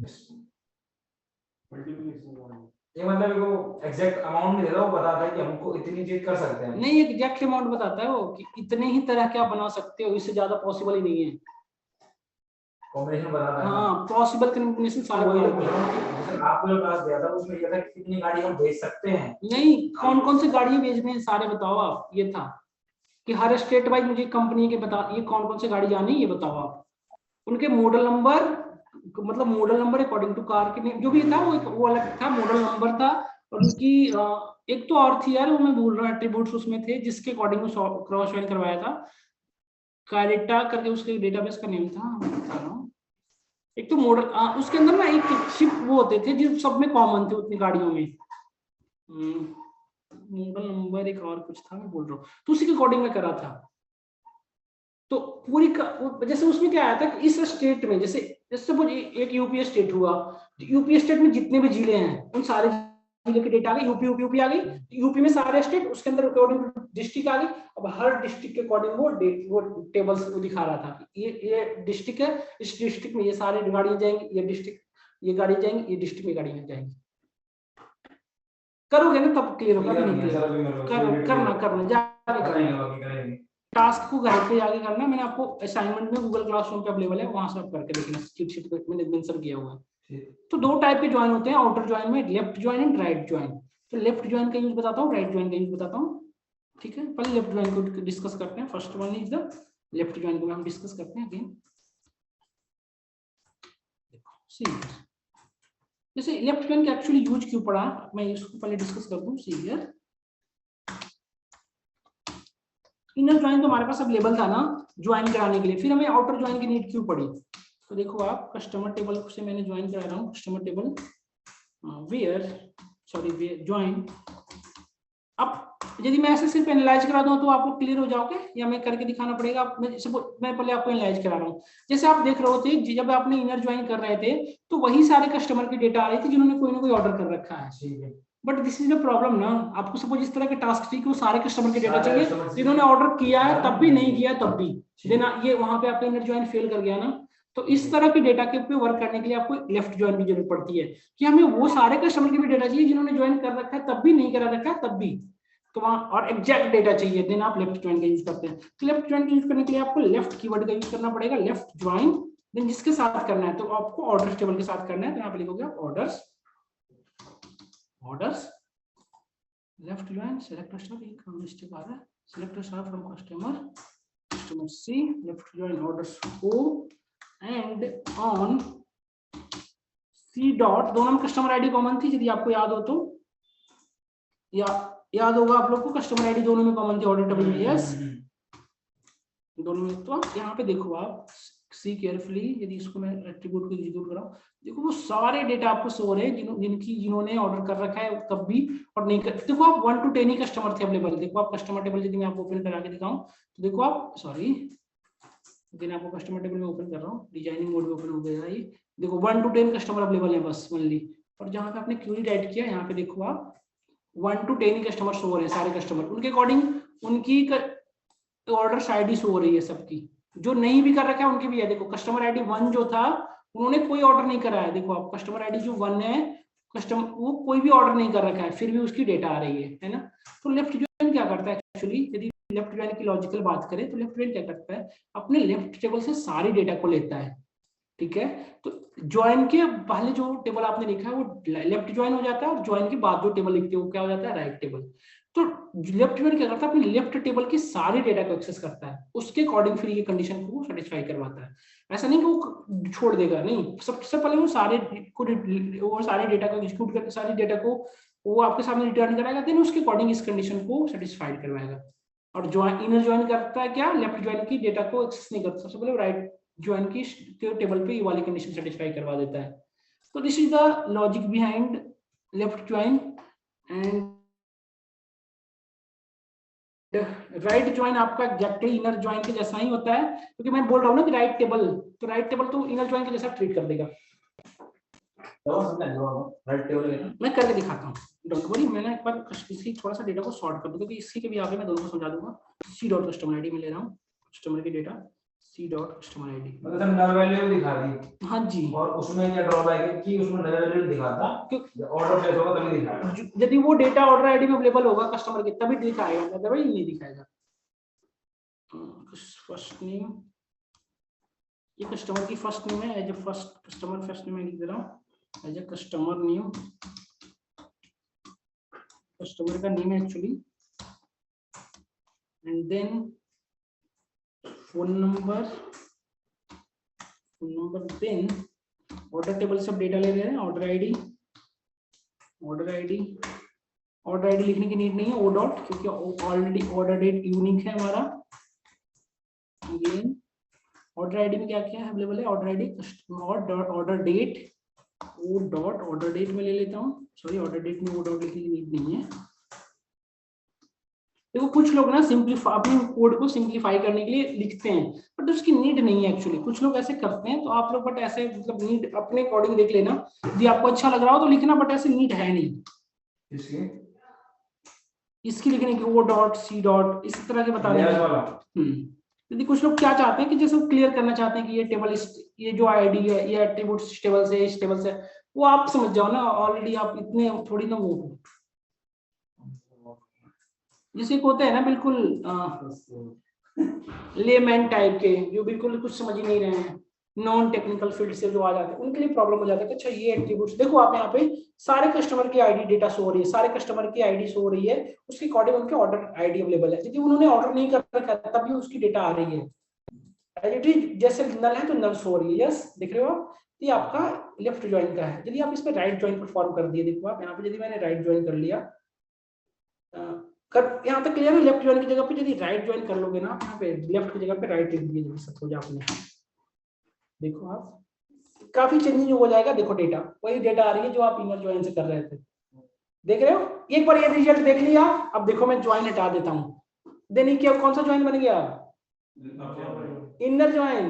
मल्टीप्लिकेशन ये मतलब वो एग्जैक्ट अमाउंट नहीं देता, वो बताता है कि हमको इतनी चीज कर सकते हैं। नहीं, एग्जैक्ट अमाउंट बताता है वो कि इतने ही तरह के आप बना सकते हो, इससे ज्यादा पॉसिबल ही नहीं है। कॉम्बिनेशन बताता है। हाँ, पॉसिबल कॉम्बिनेशन सारे वही बताता पूछ है। रहा हूँ, जैसे आपको जो क्लास दिया था उसमें ये था कि कितनी गाड़ी हम भेज सकते हैं। नहीं, कौन कौन से गाड़ी भेजने हैं सारे बताओ आप। ये था कि हर स्टेट वाइज मुझे कंपनी के बता, ये कौन कौन से गाड़ी जानी ये बताओ आप। उनके मॉडल नंबर, मतलब model number according to car के नेम जो भी था वो अलग था, मॉडल नंबर था। और उनकी एक तो और थी यार, वो मैं भूल रहा हूँ, एट्रीब्यूट्स उसमें थे जिसके अकॉर्डिंग क्रॉस वेल करवाया था। कारिटा करके उसके डेटाबेस का नेम था, मैं बता रहा हूँ। एक तो मॉडल उसके अंदर ना एक शिप वो होते थे जो सब में कॉमन थे उतनी गाड़ियों में। मॉडल नंबर एक और कुछ था, मैं बोल रहा हूँ, तो उसी के अकॉर्डिंग में करा था। तो पूरी जैसे उसमें क्या आया था कि इस स्टेट में, जैसे सपोज एक यूपी स्टेट हुआ, यूपी स्टेट में जितने भी जिले हैं उन सारे जिले के डेटा आ गए, यूपी यूपी यूपी आ गई, यूपी में सारे स्टेट, उसके अंदर अकॉर्डिंग डिस्ट्रिक्ट आ गई। अब हर डिस्ट्रिक्ट के अकॉर्डिंग वो टेबल्स वो दिखा रहा था कि ये डिस्ट्रिक्ट है, इस डिस्ट्रिक्ट में ये सारे गाड़ियां जाएंगी, ये डिस्ट्रिक्ट ये गाड़ी जाएंगी, ये डिस्ट्रिक्ट में गाड़ियां जाएंगी। करोगे ना तब क्लियर होगा कि नहीं क्लियर? करना करना जाके करना, टास्क को घर पे जाके करना। मैंने आपको असाइनमेंट में गूगल क्लासरूम पे अवेलेबल है, वहां से आप करके देखना, चीट शीट पे मैंने मेंशन किया हुआ है। तो दो टाइप के ज्वाइन होते हैं आउटर ज्वाइन में, left join and right join. तो लेफ्ट ज्वाइन का यूज बताता हूँ, राइट ज्वाइन का यूज बताता हूँ। ठीक है, पहले लेफ्ट ज्वाइन को डिस्कस करते हैं। First one is the left join को हम डिस्कस करते हैं अगेन। सी जैसे लेफ्ट ज्वाइन का एक्चुअली यूज क्यों पड़ा, मैं इसको पहले डिस्कस कर दूं। सी हियर, इनर ज्वाइन तो हमारे पास अवेलेबल था ना ज्वाइन कराने के लिए, फिर हमें आउटर ज्वाइन की नीड क्यों पड़ी? तो देखो आप, कस्टमर टेबल से मैंने ज्वाइन करा रहा हूँ, कस्टमर टेबल वेयर ज्वाइन। अब यदि मैं ऐसे सिर्फ एनालाइज करा दूं तो आपको क्लियर हो जाओगे या मैं करके दिखाना पड़ेगा? मैं पहले आपको एनालाइज करा रहा हूँ। जैसे आप देख रहे थे जब आपने इनर ज्वाइन कर रहे थे तो वही सारे कस्टमर की डेटा आ रही थी जिन्होंने कोई ना कोई ऑर्डर कर रखा है। But this is the problem ना, आपको सपोज इस तरह के टास्क थी कि वो सारे कस्टमर के डेटा चाहिए जिन्होंने ऑर्डर किया है तब भी, नहीं किया तब भी देना, ये वहां पे आपका इनर ज्वाइन फेल कर गया ना। तो इस तरह के डेटा के ऊपर वर्क करने के लिए आपको लेफ्ट ज्वाइन की जरूरत पड़ती है कि हमें वो सारे कस्टमर के भी डेटा चाहिए जिन्होंने ज्वाइन कर रखा है तब भी, नहीं करा रखा है तब भी, तो वहां और एग्जैक्ट डेटा चाहिए, देन आप लेफ्ट ज्वाइन का यूज करते हैं। तो लेफ्ट ज्वाइन का यूज करने के लिए आपको लेफ्ट कीवर्ड का यूज करना पड़ेगा, लेफ्ट ज्वाइन। देन जिसके साथ करना है तो आपको ऑर्डर टेबल के साथ करना है, तो यहाँ पे लिखोगे आप orders left join select star, एक मिस्टेक आ रहा है, select star from customer C, left join orders O and on C dot, दोनों में कस्टमर आईडी कॉमन थी यदि आपको याद हो तो, या याद होगा आप लोग को कस्टमर आईडी दोनों में कॉमन थी ऑर्डर टेबल में, यस दोनों में। तो यहाँ पे देखो आप सी केयरफुली, यदि इसको मैं एट्रीब्यूट को एग्जीक्यूट कराऊं, देखो वो सारे डेटा आपको शो हो रहे हैं जिन्होंने ऑर्डर कर रखा है तब भी और नहीं कर। देखो आप 1 to 10 ही कस्टमर थे अवेलेबल। देखो आप कस्टमर टेबल यदि मैं आपको ओपन करा के दिखाऊं तो देखो आप, सॉरी देन आपको कस्टमर टेबल में ओपन कर रहा हूँ, डिजाइनिंग मोड में ओपन हो गया ये। देखो 1 to 10 कस्टमर अवेलेबल है बस ओनली। और जहाँ पे आपने क्यूरी राइट किया यहाँ पे देखो आप 1 to 10 कस्टमर शो हो रहे हैं, सारे कस्टमर उनके अकॉर्डिंग उनकी ऑर्डर आईडी शो हो रही है सबकी, जो नहीं भी कर रखा है उनकी भी है। देखो कस्टमर आईडी 1 जो था उन्होंने कोई ऑर्डर नहीं करा है, देखो आप कस्टमर आईडी जो 1 है कस्टमर वो कोई भी ऑर्डर नहीं कर रखा है फिर भी उसकी डेटा आ रही है ना। तो लेफ्ट ज्वाइन क्या करता है एक्चुअली, यदि लेफ्ट ज्वाइन की लॉजिकल बात करें तो लेफ्ट ज्वाइन क्या करता है, अपने लेफ्ट टेबल से सारी डेटा को लेता है। ठीक है, तो ज्वाइन के पहले जो टेबल आपने लिखा है वो लेफ्ट ज्वाइन हो जाता है और ज्वाइन के बाद जो टेबल लिखते हो वो क्या हो जाता है, राइट टेबल। तो लेफ्ट ज्वाइन क्या करता है, अपने लेफ्ट टेबल के सारे डेटा को एक्सेस करता है, उसके अकॉर्डिंग फिर ये कंडीशन को सेटिस्फाई करवाता है। ऐसा नहीं कि वो छोड़ देगा, नहीं, सबसे पहले वो सारे डेटा को एग्जीक्यूट करके सारे डेटा को वो आपके सामने रिटर्न कराएगा, देन उसके अकॉर्डिंग इस कंडीशन को सेटिस्फाइड करवाएगा। और ज्वाइन इनर ज्वाइन करता है क्या, लेफ्ट ज्वाइन की डेटा को एक्सेस नहीं करता, सबसे पहले राइट ज्वाइन की टेबल पे ये वाली कंडीशन सेटिस्फाई करवा देता है। तो this is the logic behind left join and right join आपका एग्जैक्टली इनर ज्वाइन के जैसा ही होता है, क्योंकि मैं बोल रहा हूँ ना कि राइट टेबल, तो राइट टेबल तो इनर ज्वाइन के जैसा ट्रीट कर देगा। राइट टेबल है ना, मैं करके दिखाता हूँ, डोंट वरी। मैंने एक बार इसकी थोड़ा सा डेटा को सॉर्ट कर दूंगा, क्योंकि इसी के भी आगे मैं दोनों को समझा दूंगा। सी डॉट कस्टमर आईडी में ले रहा हूँ, कस्टमर की data C dot customer ID, मतलब नल वैल्यू दिखा दी। हाँ जी। और उसमें क्या ड्रॉबैक है कि उसमें नल वैल्यू दिखाता, ऑर्डर प्लेस होगा तभी दिखाएगा। यदि वो डेटा ऑर्डर आईडी में अवेलेबल होगा कस्टमर के तभी दिखाएगा, अदरवाइज नहीं दिखाएगा। फर्स्ट नेम, ये कस्टमर की फर्स्ट नेम है, as a first customer first name लिख दे रहा हूँ, as a customer name, customer का नेम है actually, and then phone number, then order table से डेटा ले रहे हैं, ऑर्डर आईडी, ऑर्डर आईडी लिखने की नीड नहीं है, ओ डॉट, क्योंकि ऑलरेडी ऑर्डर डेट यूनिक है हमारा। अगेन ऑर्डर आईडी में क्या क्या अवेलेबल है, order ID order date, O dot order date में ले लेता हूँ, सॉरी ऑर्डर डेट में ओ डॉट लिखने की नीड नहीं है। देखो कुछ लोग ना सिंपलीफाई, अपने कोड को सिंपलीफाई करने के लिए लिखते हैं, बट उसकी नीड नहीं है एक्चुअली। कुछ लोग ऐसे करते हैं, तो आप लोग बट ऐसे मतलब नीड अपने अकॉर्डिंग देख लेना, यदि आपको अच्छा लग रहा हो तो लिखना, बट ऐसे नीड है नहीं इसकी लिखने की, ओ डॉट सी डॉट इस तरह के बताने की। यदि कुछ लोग क्या चाहते हैं कि जैसे क्लियर करना चाहते हैं कि ये टेबल, ये जो आईडी है ये एट्रीब्यूट्स टेबल से, इस टेबल से, वो आप समझ जाओ ना, ऑलरेडी आप इतने थोड़ी ना वो हो, जैसे होते हैं ना बिल्कुल लेमैन टाइप के, जो बिल्कुल कुछ समझ ही नहीं रहे हैं, नॉन टेक्निकल फील्ड से जो आ जाते हैं, उनके लिए प्रॉब्लम हो जाता है। अच्छा ये एट्रीब्यूट्स देखो, आप यहाँ पे सारे कस्टमर की आईडी डेटा शो हो रही है, सारे कस्टमर की आईडी शो हो रही है, उसके अकॉर्डिंग उनके ऑर्डर आईडी अवेलेबल है। यदि उन्होंने ऑर्डर नहीं कर रखा तभी उसकी डेटा आ रही है, जैसे नल है तो नल शो हो रही है। यस देख रहे हो आप, ये आपका लेफ्ट ज्वाइन का है। यदि आप इस पे राइट ज्वाइन परफॉर्म कर दिए, देखो आप यहाँ पे, यदि मैंने राइट ज्वाइन कर लिया, कर यहाँ तक क्लियर है। लेफ्ट ज्वाइन की जगह पे यदि राइट ज्वाइन कर लोगे ना, यहाँ पे लेफ्ट की जगह पे राइट लिख दीजिए, सब हो जाए आपने, देखो आप काफी चेंजिंग हो जाएगा। देखो डेटा वही डेटा आ रही है जो आप इनर ज्वाइन से कर रहे थे, देख रहे हो। एक बार ये रिजल्ट देख लिया, अब देखो मैं ज्वाइन हटा देता हूँ, देन क्या कौन सा ज्वाइन बन गया, इनर ज्वाइन।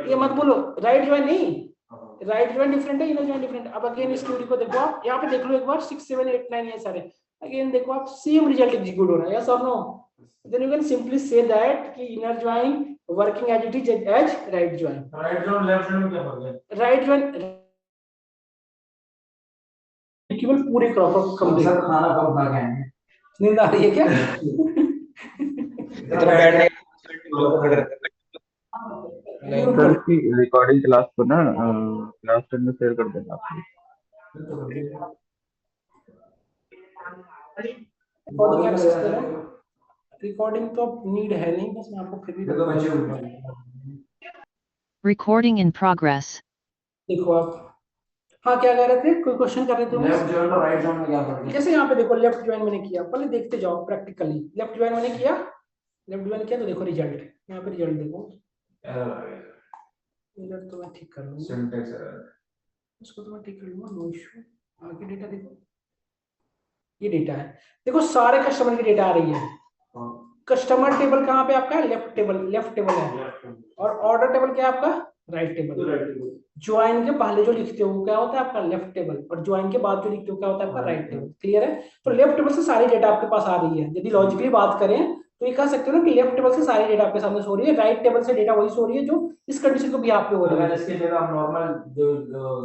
ये मत बोलो राइट ज्वाइन नहीं, राइट ज्वाइन डिफरेंट है, इनर ज्वाइन डिफरेंट। अब अगेन इस क्वेरी को देखो आप, यहाँ पे देख लो एक बार 6 7 8 9 ये सारे, अगेन देखो आप सेम रिजल्ट एग्जीक्यूट हो रहा है, यस और no. Then you can simply say that कि inner join working as it is as right join. Right join left join में क्या फर्क है? राइट ज्वाइन केवल पूरे क्रॉप कंप्लीट। सर खाना कब खा के आएंगे? नींद आ रही है क्या? इतना बैठने सर की रिकॉर्डिंग क्लास को ना क्लास टेन में शेयर कर देना आप। रिकॉर्डिंग तो नीड है नहीं, बस मैं आपको फिर भी Recording in progress. देखो आप, हाँ क्या कह रहे थे, कोई क्वेश्चन कर रहे थे? लेफ्ट ज्वाइन और राइट ज्वाइन में क्या फर्क है? जैसे यहाँ पे देखो लेफ्ट ज्वाइन मैंने किया, पहले देखते जाओ प्रैक्टिकली। लेफ्ट ज्वाइन मैंने किया, लेफ्ट ज्वाइन किया तो देखो रिजल्ट, यहाँ पे रिजल्ट देखो, रिजल्ट तो मैं ठीक कर लूंगा, सिंटैक्स एरर, इसको तो मैं ठीक कर लूंगा, नो इशू। आगे डेटा देखो, ये डेटा है, देखो सारे कस्टमर की डेटा आ रही है। कस्टमर टेबल कहाँ पे आपका, लेफ्ट टेबल है, और ऑर्डर टेबल क्या है आपका, राइट टेबल। ज्वाइन के पहले जो लिखते हो क्या होता है आपका लेफ्ट टेबल, और ज्वाइन के बाद जो लिखते हो क्या होता है आपका राइट टेबल। क्लियर है? तो लेफ्ट टेबल से सारी डेटा आपके पास आ रही है। यदि लॉजिकली बात करें तो ये कह सकते हो ना कि लेफ्ट टेबल से सारी डेटा आपके सामने सो रही है, राइट टेबल से डेटा वही सो रही है जो इस कंडीशन को भी आप पे हो रहा है। इसके जगह हम नॉर्मल जो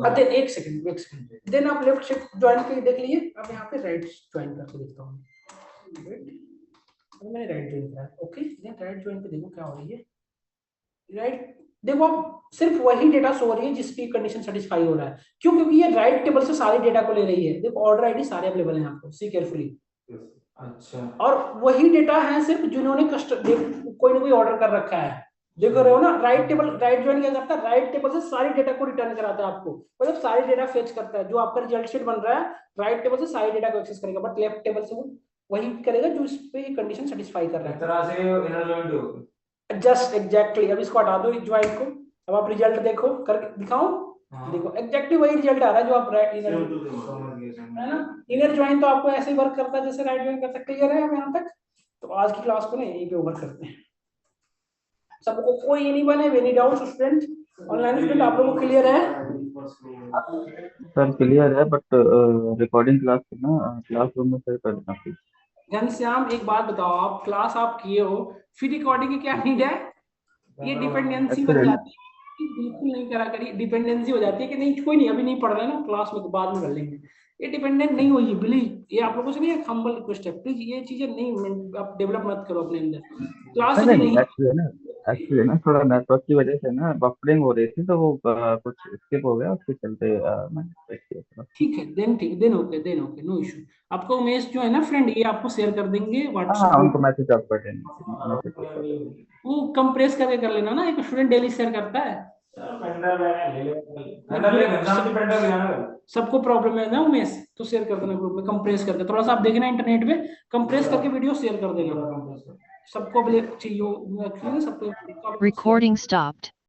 अच्छा एक सेकंड देन आप लेफ्ट शिफ्ट ज्वाइन के देख लीजिए। अब यहाँ पे राइट ज्वाइन करके देखता हूँ, मैंने राइट ज्वाइन किया, ओके। राइट ज्वाइन पे देखो क्या हो रही है, राइट देखो आप सिर्फ वही डेटा शो हो रही है जिसकी कंडीशन सेटिस्फाई हो रहा है। क्यों? क्योंकि ये राइट टेबल से सारे डेटा को ले रही है। देखो ऑर्डर आईडी सारे अवेलेबल हैं आपको, सी केयरफुली। अच्छा और वही डेटा है सिर्फ जिन्होंने कोई ना कोई ऑर्डर कर रखा है। देख रहे हो ना, राइट ज्वाइन क्या करता है, राइट टेबल से सारी डेटा को रिटर्न कराता है आपको, मतलब सारी डेटा फेच करता है। जो आपका रिजल्ट शीट बन रहा है, राइट टेबल से सारी डेटा को एक्सेस करेगा, बट लेफ्ट टेबल से वो वही करेगा जो इस पे कंडीशन सेटिस्फाई कर रहा एक तरह से इनर जॉइंट हो गई। है। जस्ट एग्जैक्टली, अब इसको हटा दो ज्वाइन को, अब आप रिजल्ट देखो, करके दिखाओ। हाँ देखो एग्जैक्टली वही रिजल्ट आ रहा है जो आप इनर, Same to same. समझ गया है ना। इनर ज्वाइन तो आपको ऐसे ही वर्क करता है जैसे राइट ज्वाइन करता है। क्लियर है अब यहाँ तक? तो आज की क्लास को ना यहीं पे ओवर करते हैं। सबको कोई ये नहीं बने, any doubt student, online student आप लोगों को क्लियर है? सर क्लियर है, बट रिकॉर्डिंग क्लास को ना क्लासरूम में शेयर कर देना प्लीज। घनश्याम एक बात बताओ, आप क्लास आप किए हो, फिर रिकॉर्डिंग की क्या नीड है? ये डिपेंडेंसी बन एक्चुअली जाती है कि बिल्कुल नहीं करा करी, डिपेंडेंसी हो जाती है कि नहीं कोई नहीं अभी नहीं पढ़ रहे ना क्लास में, तो बाद में कर लेंगे। ये डिपेंडेंट नहीं हुई है प्लीज, ये आप लोगों से नहीं एक हम्बल रिक्वेस्ट है, प्लीज ये चीजें नहीं आप डेवलप मत करो अपने अंदर। क्लास नहीं यदि नहीं, नहीं, एक्चुअली ना थोड़ा नेटवर्क की वजह से ना बफरिंग हो रही थी, तो वो कुछ स्किप हो गया, उसके चलते मैंने चेक किया थोड़ा। ठीक है देन, ठीक देन ओके नो इशू। आपका उमेश जो है ना फ्रेंड, ये आपको शेयर कर देंगे हाँ व्हाट्सएप हाँ, ग्रुप। उनको मैसेज आप कर देना, मैसेज कर देना। वो कंप्रेस करके कर लेना ना, एक स्टूडेंट डेली शेयर करता है। पेंडर ले ले पेंडर ले घनश्याम की पेंडर ले आना कल। सबको प्रॉब्लम है ना उमेश, तो शेयर कर देना ग्रुप में, कंप्रेस करके थोड़ा सा आप देखना इंटरनेट पे, कंप्रेस करके वीडियो शेयर कर देना सबको चाहिए, एक्चुअली सबको Recording stopped.